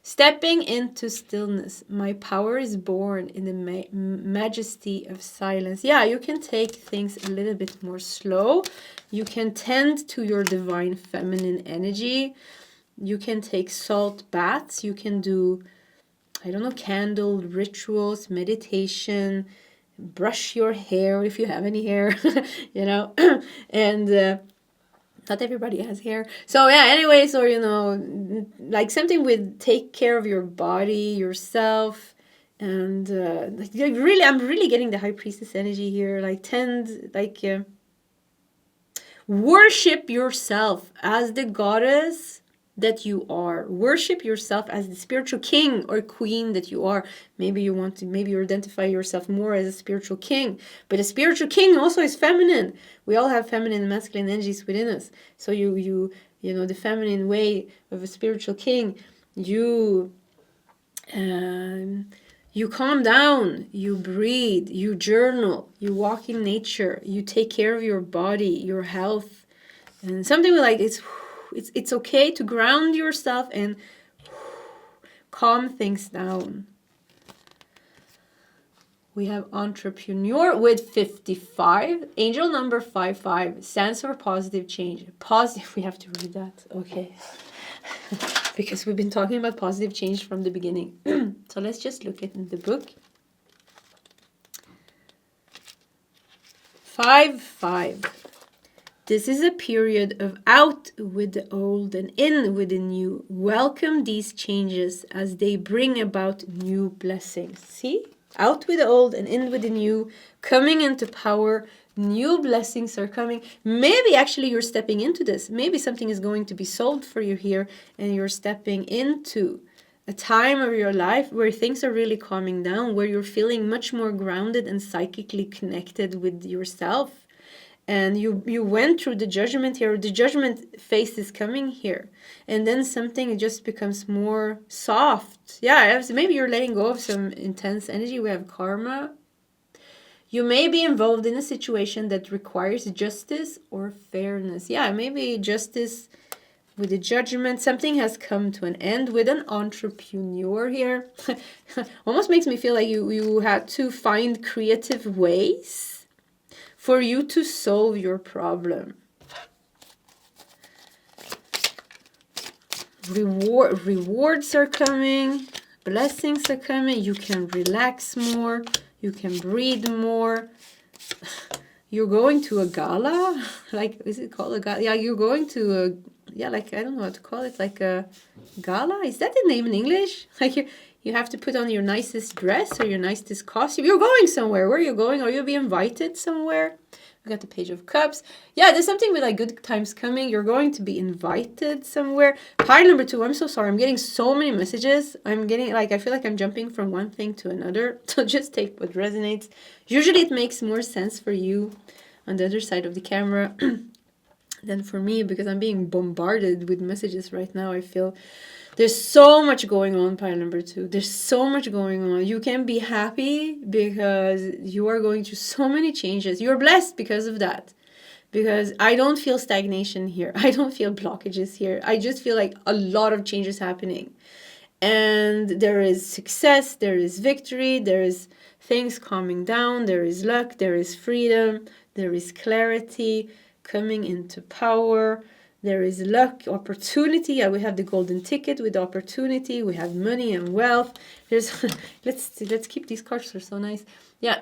Stepping into stillness. My power is born in the majesty of silence. Yeah, you can take things a little bit more slow. You can tend to your divine feminine energy. You can take salt baths. You can do, I don't know, candle rituals, meditation, brush your hair if you have any hair, you know, and not everybody has hair. So yeah, anyways, or, you know, something with take care of your body, yourself. And really, I'm really getting the high priestess energy here. Worship yourself as the goddess that you are. Worship yourself as the spiritual king or queen that you are. Maybe you identify yourself more as a spiritual king, but a spiritual king also is feminine. We all have feminine and masculine energies within us. So you know, the feminine way of a spiritual king, you calm down, you breathe, you journal, you walk in nature, you take care of your body, your health, and something it's okay to ground yourself and calm things down. We have entrepreneur with 55. Angel number 55 stands for positive change. Positive. We have to read that. Okay. Because we've been talking about positive change from the beginning. So let's just look at the book. 5-5. This is a period of out with the old and in with the new. Welcome these changes as they bring about new blessings. See? Out with the old and in with the new, coming into power. New blessings are coming. Maybe actually you're stepping into this. Maybe something is going to be sold for you here and you're stepping into a time of your life where things are really calming down, where you're feeling much more grounded and psychically connected with yourself. And you went through the judgment here. The judgment phase is coming here. And then something just becomes more soft. Yeah, maybe you're letting go of some intense energy. We have karma. You may be involved in a situation that requires justice or fairness. Yeah, maybe justice with the judgment. Something has come to an end with an entrepreneur here. Almost makes me feel like you had to find creative ways for you to solve your problem. Rewards are coming. Blessings are coming. You can relax more. You can breathe more. You're going to a gala? Like, is it called a gala? Yeah, you're going to a... Yeah, like, I don't know what to call it. Like a gala? Is that the name in English? Like, you have to put on your nicest dress or your nicest costume. You're going somewhere. Where are you going? Or you'll be invited somewhere. We got the Page of Cups. Yeah, there's something with like good times coming. You're going to be invited somewhere. Pile number 2. I'm so sorry. I'm getting so many messages. I'm getting like, I feel like I'm jumping from one thing to another. So just take what resonates. Usually it makes more sense for you on the other side of the camera than for me, because I'm being bombarded with messages right now. I feel there's so much going on, pile number 2. There's so much going on. You can be happy because you are going through so many changes. You're blessed because of that. Because I don't feel stagnation here. I don't feel blockages here. I just feel like a lot of changes happening. And there is success, there is victory, there is things calming down, there is luck, there is freedom, there is clarity coming into power. There is luck, opportunity. Yeah, we have the golden ticket with opportunity. We have money and wealth. There's let's keep these cards. They're so nice. Yeah,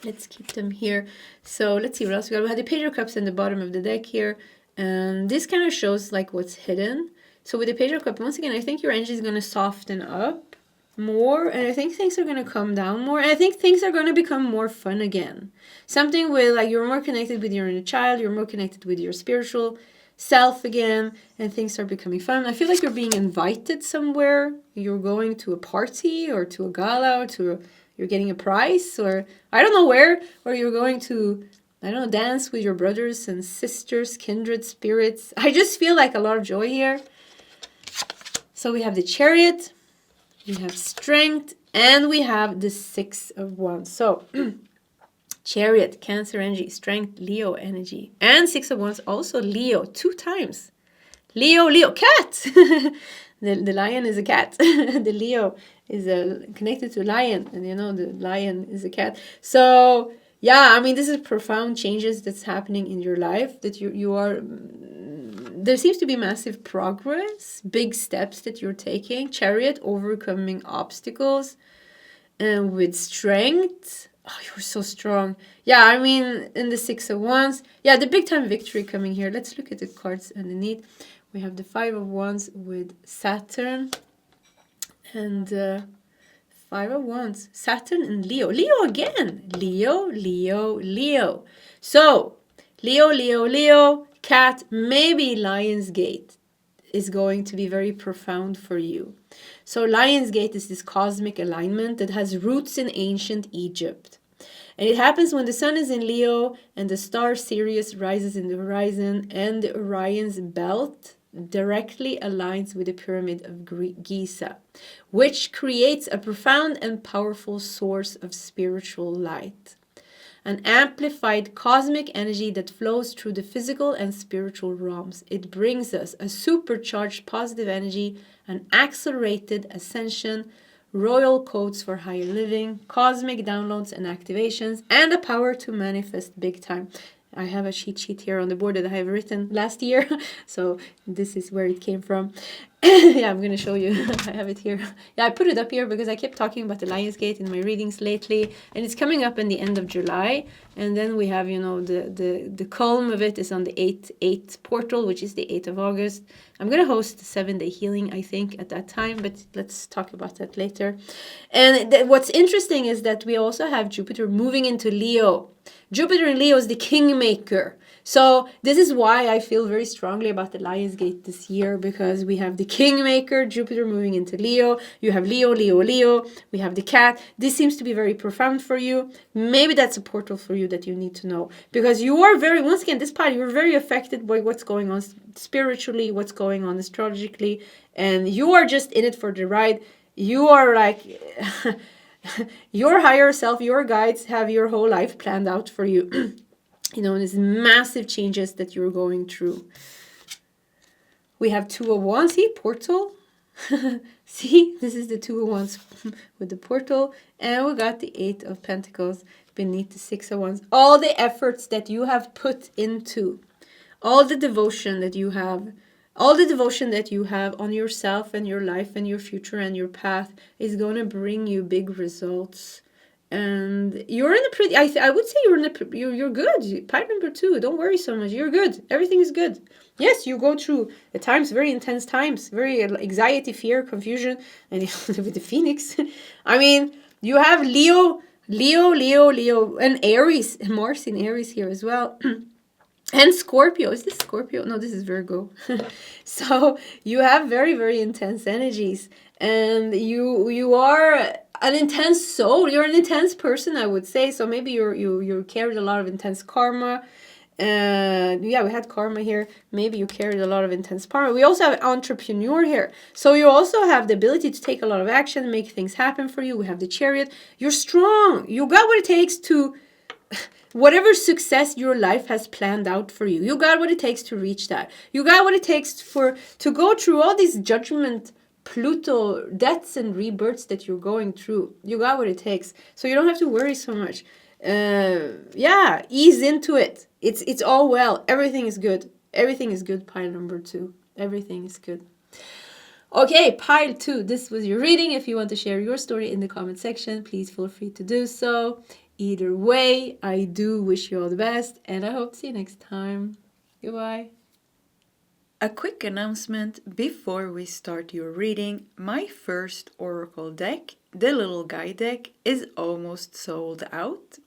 let's keep them here. So let's see what else we got. We have the Page of Cups in the bottom of the deck here, and this kind of shows like what's hidden. So with the Page of Cups, once again, I think your energy is going to soften up more, and I think things are going to calm down more, and I think things are going to become more fun again. Something with like you're more connected with your inner child, you're more connected with your spiritual self again, and things are becoming fun. I feel like you're being invited somewhere. You're going to a party or to a gala, or you're getting a prize, or I don't know where, or you're going to, I don't know, dance with your brothers and sisters, kindred spirits. I just feel like a lot of joy here. So we have the Chariot. We have Strength, and we have the 6 of Wands. So, Chariot, Cancer energy, Strength, Leo energy. And 6 of Wands, also Leo, 2 times. Leo, cat! the lion is a cat. The Leo is connected to lion, and you know, the lion is a cat. So, yeah, I mean, this is profound changes that's happening in your life, that you are... There seems to be massive progress, big steps that you're taking. Chariot, overcoming obstacles, and with Strength. Oh, you're so strong. Yeah, I mean, in the 6 of Wands. Yeah, the big time victory coming here. Let's look at the cards underneath. We have the 5 of Wands with Saturn. And 5 of Wands. Saturn and Leo. Leo again. Leo. So, Leo. Cat, maybe Lionsgate is going to be very profound for you. So Lionsgate is this cosmic alignment that has roots in ancient Egypt. And it happens when the sun is in Leo and the star Sirius rises in the horizon, and the Orion's belt directly aligns with the Pyramid of Giza, which creates a profound and powerful source of spiritual light. An amplified cosmic energy that flows through the physical and spiritual realms. It brings us a supercharged positive energy, an accelerated ascension, royal codes for higher living, cosmic downloads and activations, and the power to manifest big time. I have a cheat sheet here on the board that I have written last year. So this is where it came from. Yeah, I'm going to show you. I have it here. Yeah, I put it up here because I kept talking about the Lionsgate in my readings lately. And it's coming up in the end of July. And then we have, you know, the culm of it is on the 8/8 portal, which is the 8th of August. I'm going to host the 7-day healing, I think, at that time. But let's talk about that later. And what's interesting is that we also have Jupiter moving into Leo. Jupiter in Leo is the kingmaker. So this is why I feel very strongly about the Lionsgate this year, because we have the kingmaker, Jupiter moving into Leo. You have Leo, Leo, Leo. We have the cat. This seems to be very profound for you. Maybe that's a portal for you that you need to know, because you are very, once again, this part, you're very affected by what's going on spiritually, what's going on astrologically, and you are just in it for the ride. You are like... your higher self, your guides have your whole life planned out for you. You know, these massive changes that you're going through. We have 2 of Wands, see, portal. See, this is the 2 of Wands with the portal. And we got the 8 of Pentacles beneath the 6 of Wands. All the efforts that you have put into, all the devotion that you have, on yourself and your life and your future and your path is going to bring you big results. And you're in a pretty, I would say you're good. Part number 2, don't worry so much. You're good. Everything is good. Yes, you go through at times, very intense times, very anxiety, fear, confusion, and with the Phoenix. I mean, you have Leo, and Aries, Mars in Aries here as well. And Scorpio. Is this Scorpio? No, this is Virgo. So you have very, very intense energies. And you are an intense soul. You're an intense person, I would say. So maybe you carried a lot of intense karma. Yeah, we had karma here. Maybe you carried a lot of intense karma. We also have entrepreneur here. So you also have the ability to take a lot of action, make things happen for you. We have the Chariot. You're strong. You got what it takes to... whatever success your life has planned out for you, you got what it takes to reach that. You got what it takes to go through all these judgment, Pluto, deaths and rebirths that you're going through. You got what it takes. So you don't have to worry so much. Yeah, ease into it. It's all well. Everything is good. Everything is good, pile number 2. Everything is good. Okay, pile 2. This was your reading. If you want to share your story in the comment section, please feel free to do so. Either way, I do wish you all the best, and I hope to see you next time. Goodbye. A quick announcement before we start your reading. My first oracle deck, the little guide deck, is almost sold out.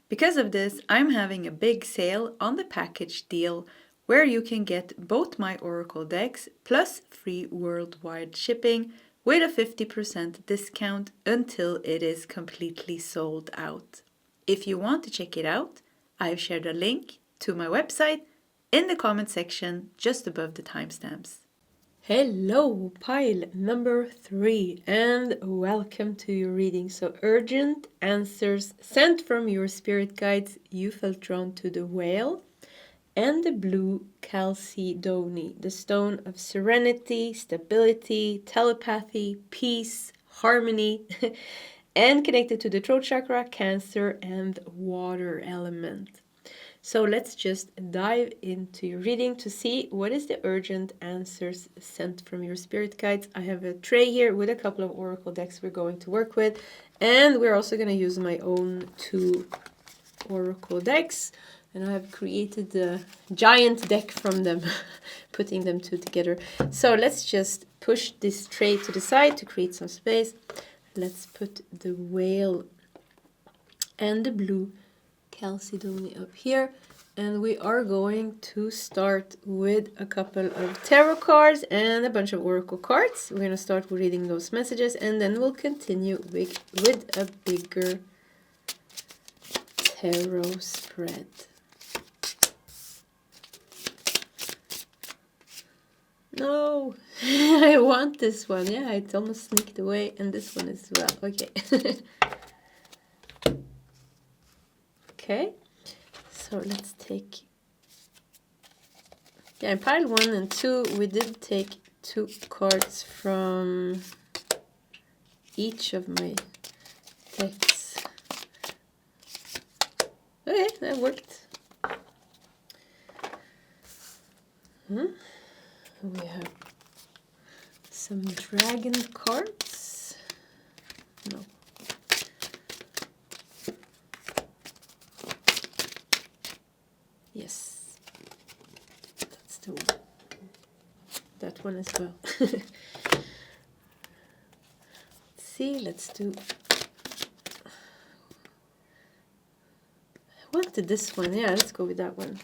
Because of this, I'm having a big sale on the package deal where you can get both my oracle decks plus free worldwide shipping with a 50% discount until it is completely sold out. If you want to check it out, I've shared a link to my website in the comment section just above the timestamps. Hello, pile number 3, and welcome to your reading. So urgent answers sent from your spirit guides. You felt drawn to the whale and the blue chalcedony, the stone of serenity, stability, telepathy, peace, harmony, and connected to the throat chakra, Cancer, and water element. So let's just dive into your reading to see what is the urgent answers sent from your spirit guides. I have a tray here with a couple of oracle decks we're going to work with, and we're also going to use my own 2 oracle decks. And I have created a giant deck from them, putting them 2 together. So let's just push this tray to the side to create some space. Let's put the whale and the blue chalcedony up here. And we are going to start with a couple of tarot cards and a bunch of oracle cards. We're going to start reading those messages, and then we'll continue with a bigger tarot spread. No, I want this one. Yeah, it's almost sneaked away, and this one as well. Okay. Okay, so let's take... Yeah, in pile 1 and 2, we did take 2 cards from each of my decks. Okay, that worked. We have some dragon cards. No. Yes. That's the one. That one as well. Let's see, let's do... I wanted this one. Yeah, let's go with that one.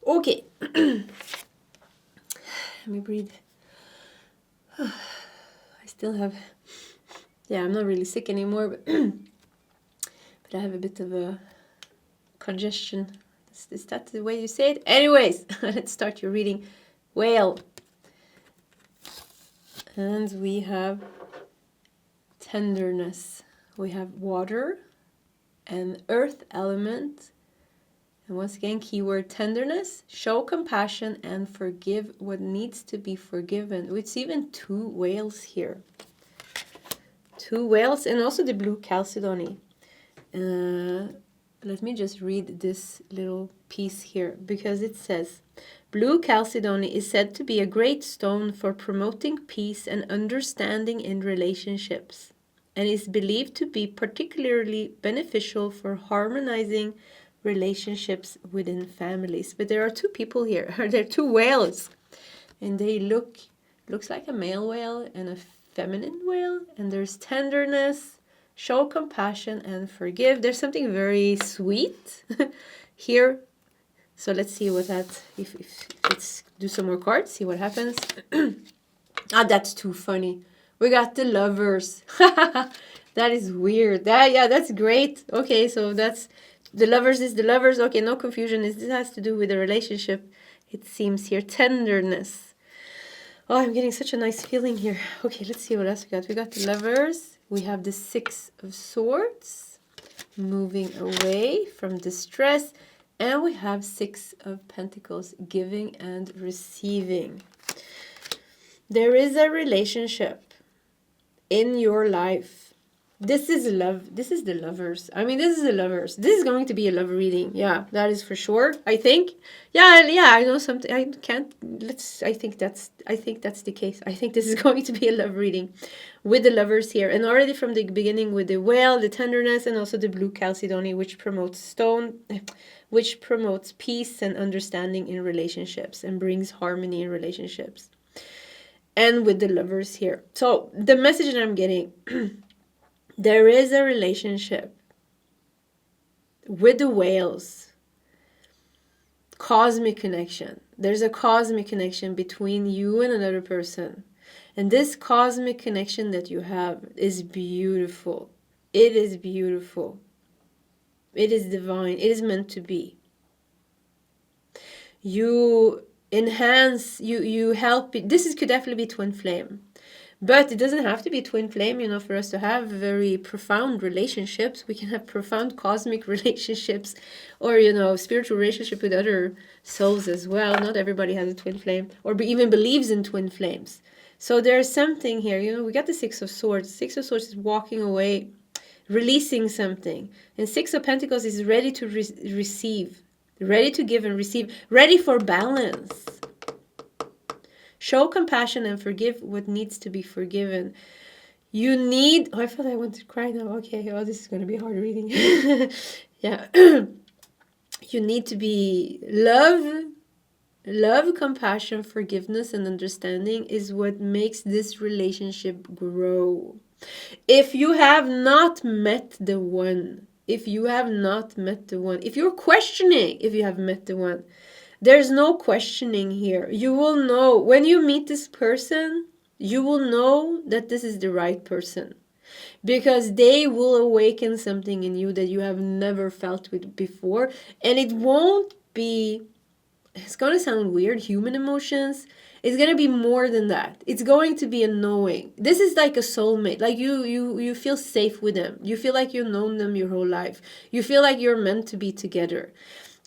Okay. Let me breathe. I still have... Yeah, I'm not really sick anymore, but I have a bit of a congestion. Is that the way you say it? Anyways, let's start your reading. Whale. And we have tenderness. We have water and earth element. And once again, keyword tenderness. Show compassion and forgive what needs to be forgiven. It's even 2 whales here. 2 whales and also the blue chalcedony. Let me just read this little piece here, because it says, blue chalcedony is said to be a great stone for promoting peace and understanding in relationships, and is believed to be particularly beneficial for harmonizing relationships within families. But there are 2 people here. There are 2 whales, and they looks like a male whale and a feminine whale, and there's tenderness. Show compassion and forgive. There's something very sweet here. So let's see what that, if let's do some more cards, see what happens. Ah, that's too funny. We got the lovers. That is weird. Yeah, that's great. Okay, so that's, the lovers is the lovers. Okay, no confusion. This has to do with the relationship. It seems here. Tenderness. Oh, I'm getting such a nice feeling here. Okay, let's see what else we got. We got the lovers. We have the 6 of Swords, moving away from distress. And we have 6 of Pentacles, giving and receiving. There is a relationship in your life. This is love. This is the lovers. I mean, this is the lovers. This is going to be a love reading. Yeah, that is for sure. I think. Yeah, I know something. I can't. I think that's the case. I think this is going to be a love reading with the lovers here. And already from the beginning with the whale, the tenderness, and also the blue chalcedony, which promotes stone, which promotes peace and understanding in relationships and brings harmony in relationships. And with the lovers here. So the message that I'm getting, there is a relationship with the whales. Cosmic connection. There's a cosmic connection between you and another person. And this cosmic connection that you have is beautiful. It is beautiful. It is divine. It is meant to be. You enhance, you help. This could definitely be twin flame. But it doesn't have to be twin flame, you know, for us to have very profound relationships. We can have profound cosmic relationships or, you know, spiritual relationship with other souls as well. Not everybody has a twin flame or even believes in twin flames. So there's something here, you know, we got the 6 of Swords. 6 of Swords is walking away, releasing something. And 6 of Pentacles is ready to receive, ready to give and receive, ready for balance. Show compassion and forgive what needs to be forgiven. You need... Oh, I felt I wanted to cry now. Okay, oh, this is going to be hard reading. Yeah. You need to be... Love, compassion, forgiveness, and understanding is what makes this relationship grow. If you have not met the one, if you're questioning if you have met the one, there's no questioning here. You will know when you meet this person, you will know that this is the right person, because they will awaken something in you that you have never felt with before. And it won't be, it's going to sound weird, human emotions. It's going to be more than that. It's going to be a knowing. This is like a soulmate. Like you feel safe with them. You feel like you've known them your whole life. You feel like you're meant to be together.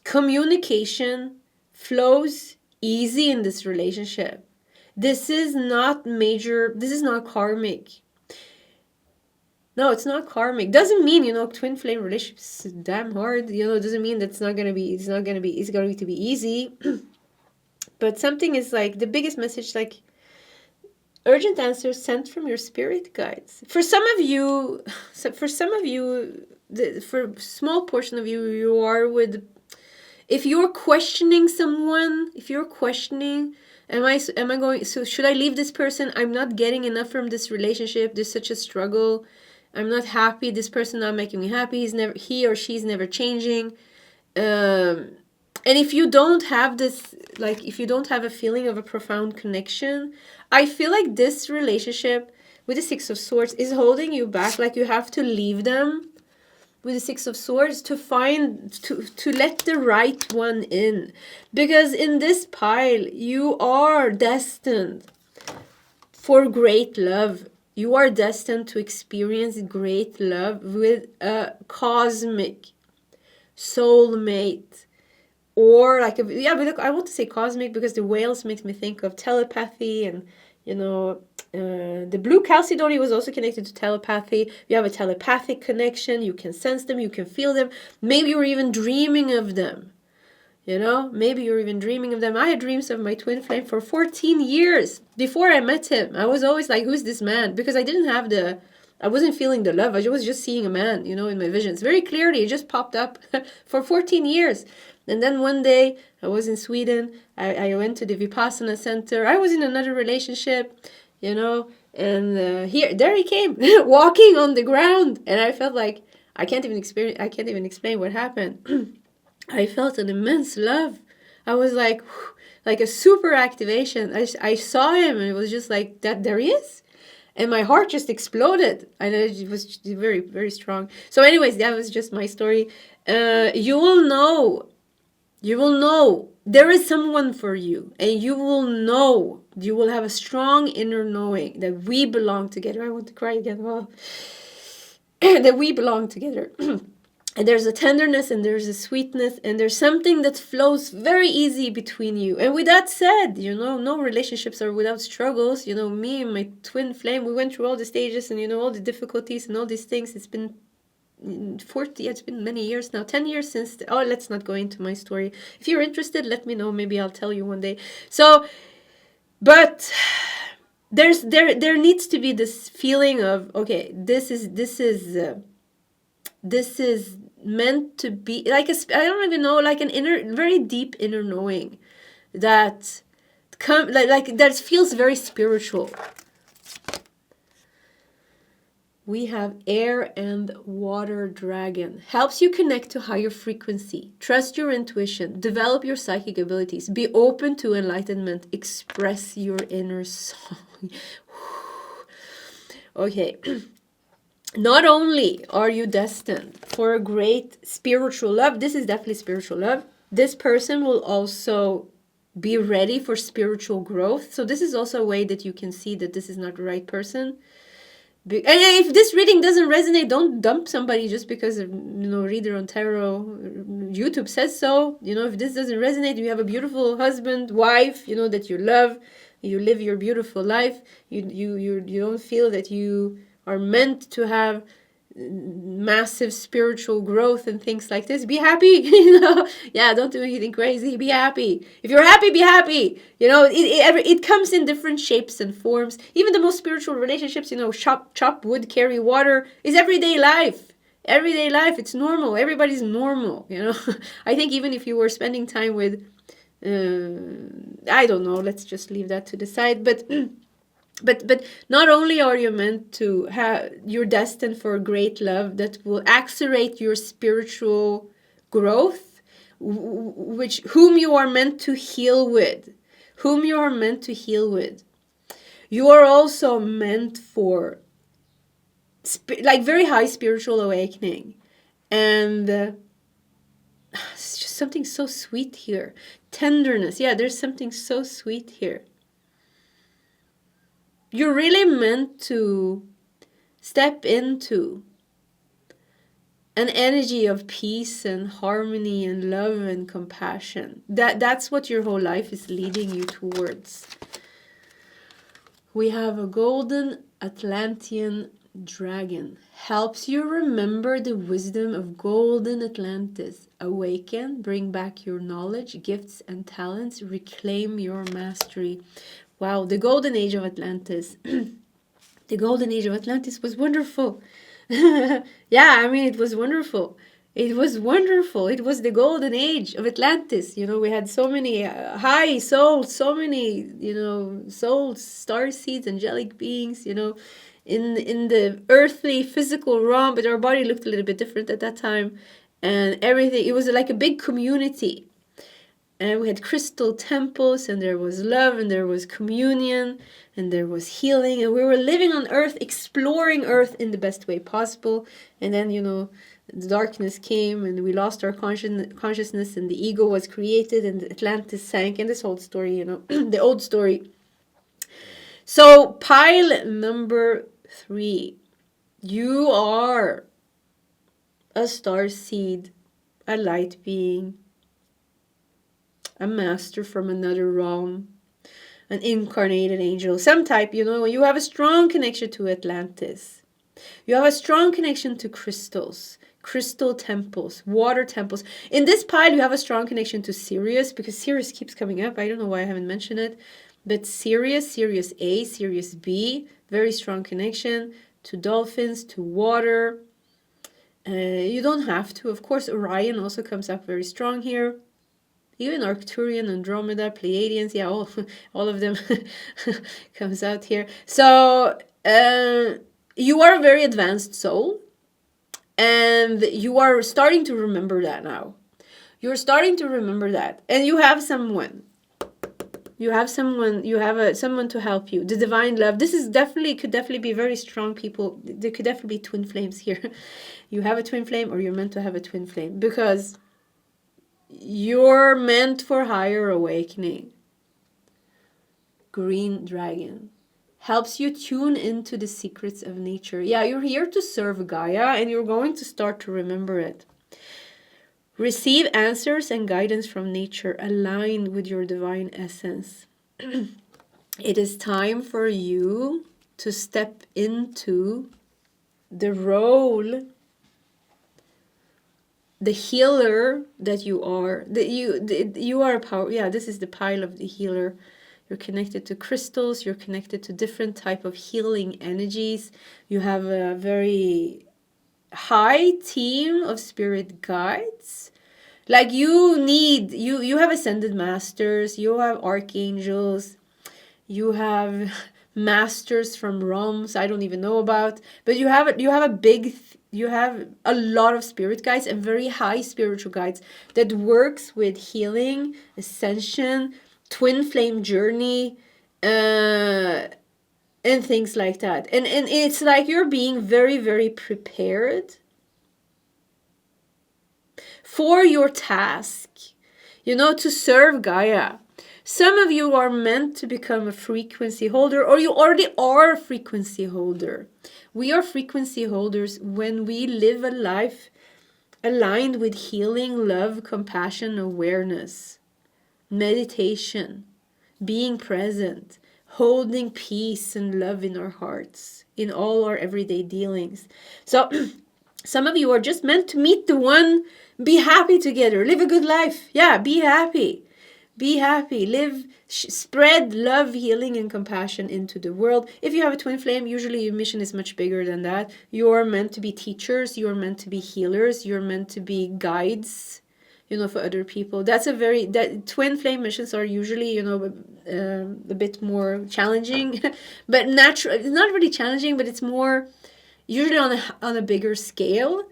Communication flows easy in this relationship. This is not major, this is not karmic. No, it's not karmic. Doesn't mean, twin flame relationships is damn hard. Doesn't mean that it's going to be easy. But something is like, the biggest message, like, urgent answers sent from your spirit guides. For some of you, for a small portion of you, you are with, if you're questioning someone, am I going, so should I leave this person? I'm not getting enough from this relationship. There's such a struggle. I'm not happy. This person not making me happy. He or she's never changing. And if you don't have this, like, if you don't have a feeling of a profound connection, I feel like this relationship with the Six of Swords is holding you back. Like, you have to leave them with the Six of Swords to let the right one in. Because in this pile, you are destined for great love. You are destined to experience great love with a cosmic soulmate. Or like, but look, I want to say cosmic because the whales makes me think of telepathy, and the blue Chalcedony was also connected to telepathy. You have a telepathic connection. You can sense them. You can feel them. Maybe you're even dreaming of them. Maybe you're even dreaming of them. I had dreams of my twin flame for 14 years before I met him. I was always like, who's this man? Because I wasn't feeling the love. I was just seeing a man, in my visions. Very clearly, it just popped up for 14 years. And then one day, I was in Sweden. I went to the Vipassana center. I was in another relationship, and there he came, walking on the ground. And I felt like, I can't even explain what happened. I felt an immense love. I was like a super activation. I saw him, and it was just like that. There he is. And my heart just exploded. And it was very, very strong. So anyways, that was just my story. You will know there is someone for you. And you will have a strong inner knowing that we belong together. I want to cry again. Well, that we belong together. And there's a tenderness, and there's a sweetness, and there's something that flows very easy between you. And with that said, no relationships are without struggles. Me and my twin flame, we went through all the stages and, all the difficulties and all these things. It's been it's been many years now, 10 years since. Let's not go into my story. If you're interested, let me know. Maybe I'll tell you one day. So, but there needs to be this feeling of, okay, this is meant to be like I don't even know, like an inner, very deep inner knowing that that feels very spiritual. We have air and water dragon. Helps you connect to higher frequency. Trust your intuition. Develop your psychic abilities. Be open to enlightenment. Express your inner song. Okay. Not only are you destined for a great spiritual love, this is definitely spiritual love, this person will also be ready for spiritual growth. So this is also a way that you can see that this is not the right person. And if this reading doesn't resonate, don't dump somebody just because, Reader on Tarot, YouTube says so. If this doesn't resonate, you have a beautiful husband, wife, that you love, you live your beautiful life, you don't feel that you are meant to have massive spiritual growth and things like this. Be happy, Yeah, don't do anything crazy. Be happy. If you're happy, be happy. It comes in different shapes and forms. Even the most spiritual relationships, chop wood, carry water, is everyday life. Everyday life, it's normal. Everybody's normal, I think even if you were spending time with, I don't know, let's just leave that to the side, But not only are you meant to you're destined for a great love that will accelerate your spiritual growth, whom you are meant to heal with. You are also meant for very high spiritual awakening. And it's just something so sweet here. Tenderness. Yeah, there's something so sweet here. You're really meant to step into an energy of peace and harmony and love and compassion. That's what your whole life is leading you towards. We have a golden Atlantean dragon. Helps you remember the wisdom of golden Atlantis. Awaken, bring back your knowledge, gifts, and talents. Reclaim your mastery. Wow, the golden age of Atlantis. The golden age of Atlantis was wonderful. Yeah, I mean, it was wonderful. It was wonderful. It was the golden age of Atlantis. You know, we had so many high souls, so many, souls, star seeds, angelic beings, in the earthly physical realm, but our body looked a little bit different at that time. And everything, it was like a big community. And we had crystal temples, and there was love, and there was communion, and there was healing, and we were living on Earth, exploring Earth in the best way possible. And then, the darkness came, and we lost our consciousness, and the ego was created, and Atlantis sank, and this whole story, the old story. So, pile number 3. You are a star seed, a light being, a master from another realm, an incarnated angel, some type, you have a strong connection to Atlantis. You have a strong connection to crystals, crystal temples, water temples. In this pile, you have a strong connection to Sirius, because Sirius keeps coming up. I don't know why I haven't mentioned it. But Sirius A, Sirius B, very strong connection to dolphins, to water. You don't have to. Of course, Orion also comes up very strong here. Even Arcturian, Andromeda, Pleiadians, yeah, all of them comes out here. So you are a very advanced soul, and you are starting to remember that now. You're starting to remember that, and you have someone. You have someone to help you. The divine love. This is could definitely be very strong people. There could definitely be twin flames here. You have a twin flame, or you're meant to have a twin flame, because you're meant for higher awakening. Green dragon helps you tune into the secrets of nature. Yeah, you're here to serve Gaia, and you're going to start to remember it. Receive answers and guidance from nature aligned with your divine essence. It is time for you to step into the role, the healer that you are. You are a power. Yeah, this is the pile of the healer. You're connected to crystals. You're connected to different type of healing energies. You have a very high team of spirit guides. Like you have ascended masters. You have archangels. You have masters from realms I don't even know about. But you have a lot of spirit guides and very high spiritual guides that works with healing, ascension, twin flame journey, and things like that. And it's like you're being very, very prepared for your task, to serve Gaia. Some of you are meant to become a frequency holder, or you already are a frequency holder. We are frequency holders when we live a life aligned with healing, love, compassion, awareness, meditation, being present, holding peace and love in our hearts, in all our everyday dealings. So some of you are just meant to meet the one, be happy together, live a good life. Yeah, be happy. Be happy, live, spread love, healing, and compassion into the world. If you have a twin flame, usually your mission is much bigger than that. You're meant to be teachers, you're meant to be healers, you're meant to be guides, for other people. That twin flame missions are usually, a bit more challenging, but natural. It's not really challenging, but it's more usually on a bigger scale.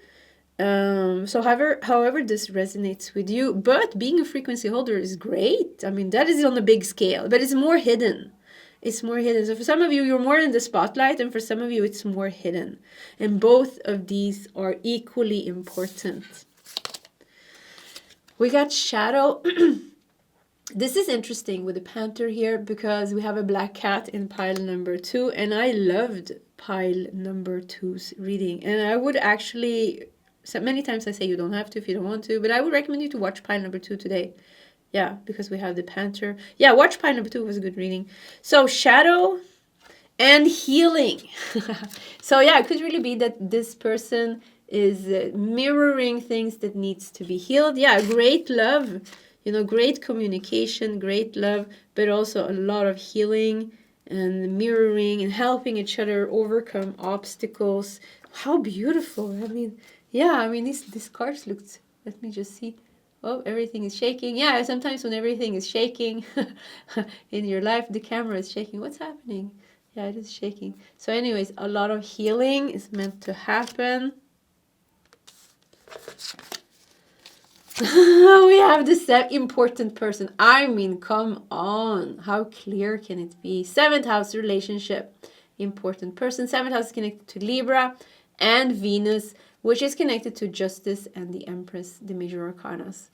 So however this resonates with you, but being a frequency holder is great. I mean, that is on a big scale, but it's more hidden. It's more hidden. So for some of you, you're more in the spotlight, and for some of you, it's more hidden. And both of these are equally important. We got shadow. This is interesting with the panther here, because we have a black cat in pile number 2, and I loved pile number 2's reading. And I would actually... So many times I say you don't have to if you don't want to, but I would recommend you to watch pile number 2 today. Yeah, because we have the panther. Yeah, watch pile number 2. It was a good reading. So shadow and healing. So yeah, it could really be that this person is mirroring things that needs to be healed. Yeah, great love, great communication, great love, but also a lot of healing and mirroring and helping each other overcome obstacles. How beautiful. I mean, yeah, I mean, these cards looked, let me just see. Oh, everything is shaking. Yeah, sometimes when everything is shaking in your life, the camera is shaking. What's happening? Yeah, it is shaking. So anyways, a lot of healing is meant to happen. We have this important person. I mean, come on. How clear can it be? 7th house relationship. Important person. 7th house is connected to Libra and Venus, which is connected to justice and the Empress, the major arcanas.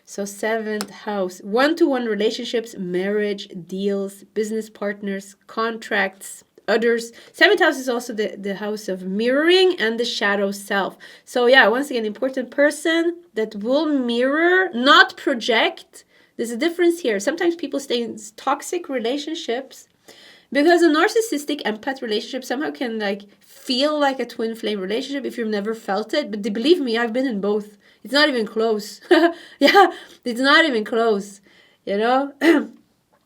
So 7th house, one-to-one relationships, marriage, deals, business partners, contracts, others. 7th house is also the house of mirroring and the shadow self. So yeah, once again, important person that will mirror, not project. There's a difference here. Sometimes people stay in toxic relationships because a narcissistic empath relationship somehow can feel like a twin flame relationship if you've never felt it. But believe me, I've been in both. It's not even close. Yeah, it's not even close,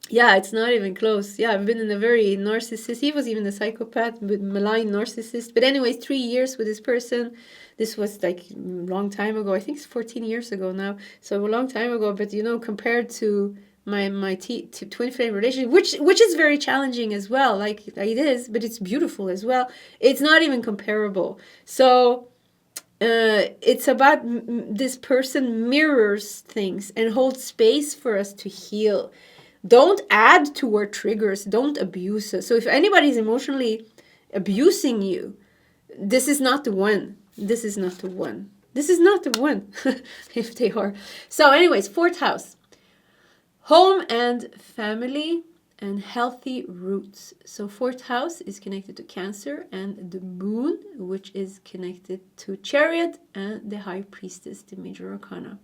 Yeah, it's not even close. Yeah, I've been in a very narcissist. He was even a psychopath, but malign narcissist. But anyways, 3 years with this person. This was a long time ago. I think it's 14 years ago now. So a long time ago. But compared to my twin flame relationship, which is very challenging as well. It is, but it's beautiful as well. It's not even comparable. So it's about this person mirrors things and holds space for us to heal. Don't add to our triggers. Don't abuse us. So if anybody's emotionally abusing you, this is not the one. This is not the one. This is not the one. If they are. So anyways, 4th house. Home and family and healthy roots. So 4th house is connected to Cancer and the moon, which is connected to Chariot and the High Priestess, the major arcana.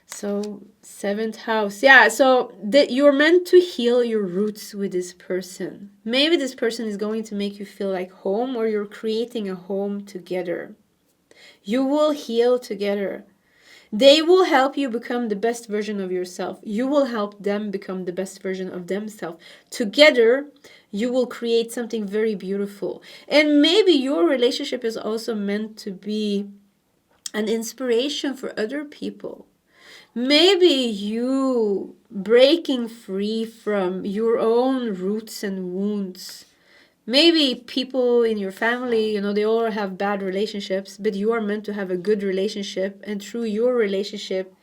So 7th house. Yeah, so you're meant to heal your roots with this person. Maybe this person is going to make you feel like home, or you're creating a home together. You will heal together. They will help you become the best version of yourself. You will help them become the best version of themselves. Together, you will create something very beautiful. And maybe your relationship is also meant to be an inspiration for other people. Maybe you breaking free from your own roots and wounds. Maybe people in your family, they all have bad relationships, but you are meant to have a good relationship, and through your relationship,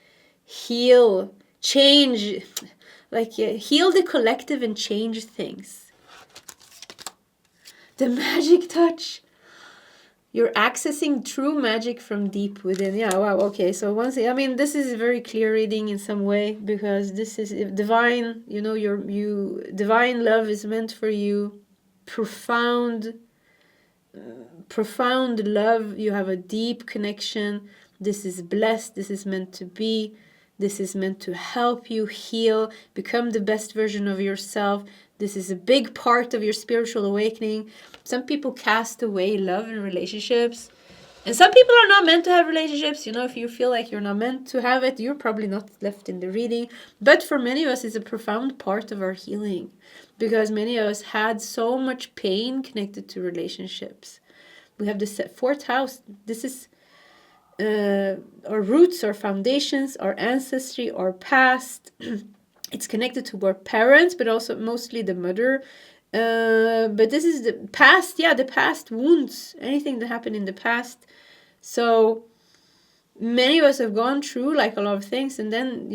heal, change, heal the collective and change things. The magic touch. You're accessing true magic from deep within. Yeah, wow, okay. So this is a very clear reading in some way, because this is divine, divine love is meant for you. Profound love. You have a deep connection. This is blessed. This is meant to be. This is meant to help you heal, become the best version of yourself. This is a big part of your spiritual awakening. Some people cast away love in relationships, and some people are not meant to have relationships. If you feel like you're not meant to have it, you're probably not left in the reading. But for many of us, it's a profound part of our healing, because many of us had so much pain connected to relationships. We have the 4th house. This is our roots, our foundations, our ancestry, our past. It's connected to our parents, but also mostly the mother. But this is the past, the past wounds, anything that happened in the past. So many of us have gone through a lot of things, and then,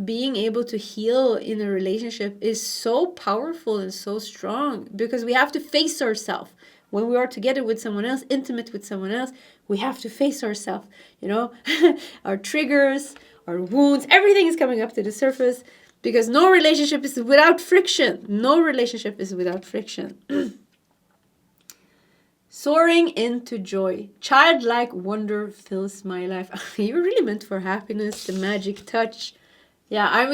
being able to heal in a relationship is so powerful and so strong, because we have to face ourselves. When we are together with someone else, intimate with someone else, we have to face ourselves, our triggers, our wounds, everything is coming up to the surface, because no relationship is without friction. No relationship is without friction. Soaring into joy. Childlike wonder fills my life. You're really meant for happiness, the magic touch. Yeah,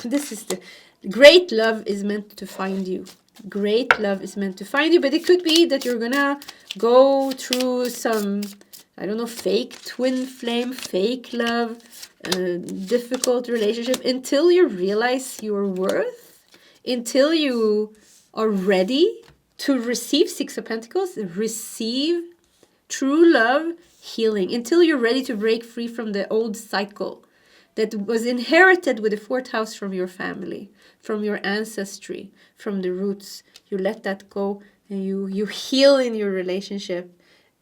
this is the great love is meant to find you. Great love is meant to find you, but it could be that you're gonna go through some, I don't know, fake twin flame, fake love, difficult relationship until you realize your worth, until you are ready to receive Six of Pentacles, receive true love, healing, until you're ready to break free from the old cycle that was inherited with the fourth house from your family, from your ancestry, from the roots. You let that go and you heal in your relationship.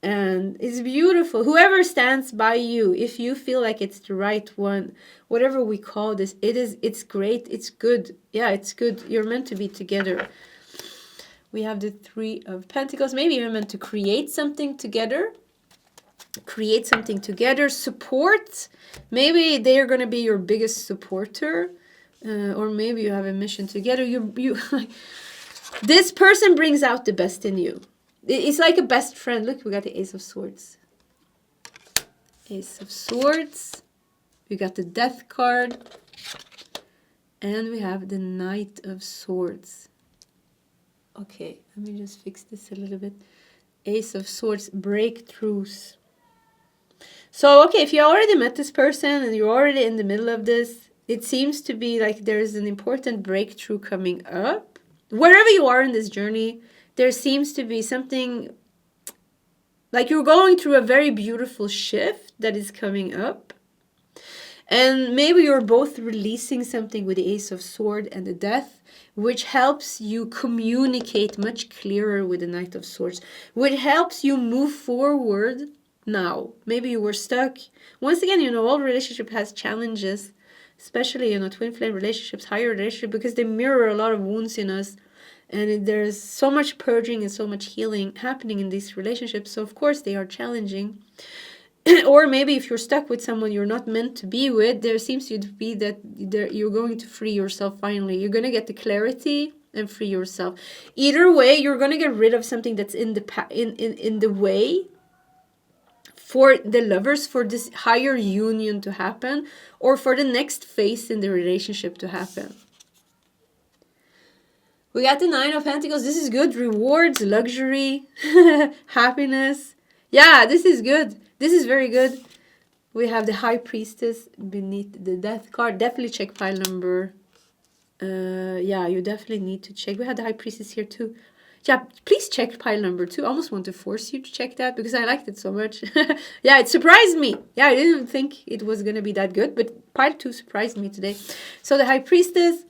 And it's beautiful. Whoever stands by you, if you feel like it's the right one, whatever we call this, it's great, it's good. Yeah, it's good. You're meant to be together. We have the Three of Pentacles. Maybe you're meant to create something together. Create something together. Support. Maybe they are going to be your biggest supporter. Or maybe you have a mission together. This person brings out the best in you. It's like a best friend. Look, we got the Ace of Swords. Ace of Swords. We got the Death card. And we have the Knight of Swords. Okay, let me just fix this a little bit. Ace of Swords, breakthroughs. So, okay, if you already met this person and you're already in the middle of this, it seems to be like there's an important breakthrough coming up. Wherever you are in this journey, there seems to be something like you're going through a very beautiful shift that is coming up. And maybe you're both releasing something with the Ace of Swords and the Death, which helps you communicate much clearer with the Knight of Swords, which helps you move forward now. Maybe you were stuck. Once again, you know, all relationship has challenges, especially, you know, twin flame relationships, higher relationship, because they mirror a lot of wounds in us. And there's so much purging and so much healing happening in these relationships. So, of course, they are challenging. Or maybe if you're stuck with someone you're not meant to be with, there seems to be that you're going to free yourself finally. You're going to get the clarity and free yourself. Either way, you're going to get rid of something that's in the way for the lovers, for this higher union to happen, or for the next phase in the relationship to happen. We got the Nine of Pentacles. This is good. Rewards, luxury, happiness. Yeah, this is good. This is very good. We have the High Priestess beneath the Death card. Definitely check pile number. Yeah, you definitely need to check. We have the High Priestess here too. Yeah, please check pile number 2. I almost want to force you to check that because I liked it so much. Yeah, it surprised me. Yeah, I didn't think it was going to be that good, but pile 2 surprised me today. So the High Priestess.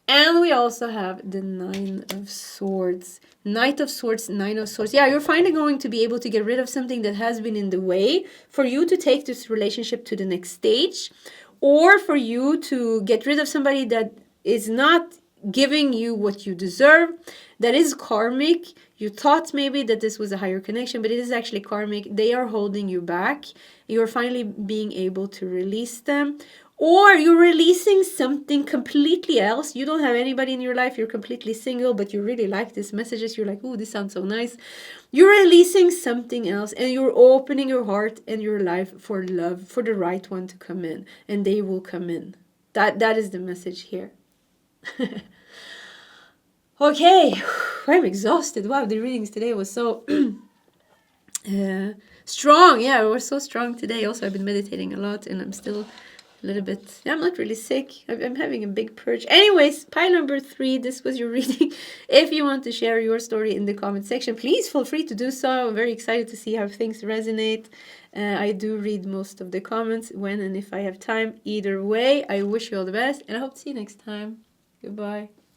And we also have the Nine of Swords. Knight of Swords, Nine of Swords. Yeah, you're finally going to be able to get rid of something that has been in the way for you to take this relationship to the next stage, or for you to get rid of somebody that is not giving you what you deserve, that is karmic. You thought maybe that this was a higher connection, but it is actually karmic. They are holding you back. You're finally being able to release them. Or you're releasing something completely else. You don't have anybody in your life. You're completely single, but you really like these messages. You're like, oh, this sounds so nice. You're releasing something else, and you're opening your heart and your life for love, for the right one to come in, and they will come in. That is the message here. Okay, I'm exhausted. Wow, the readings today was so strong. Yeah, it was so strong today. Also, I've been meditating a lot, and I'm still a little bit, I'm not really sick. I'm having a big purge. Anyways, pile number 3, this was your reading. If you want to share your story in the comment section, please feel free to do so. I'm very excited to see how things resonate. I do read most of the comments when and if I have time. Either way, I wish you all the best, and I hope to see you next time. Goodbye.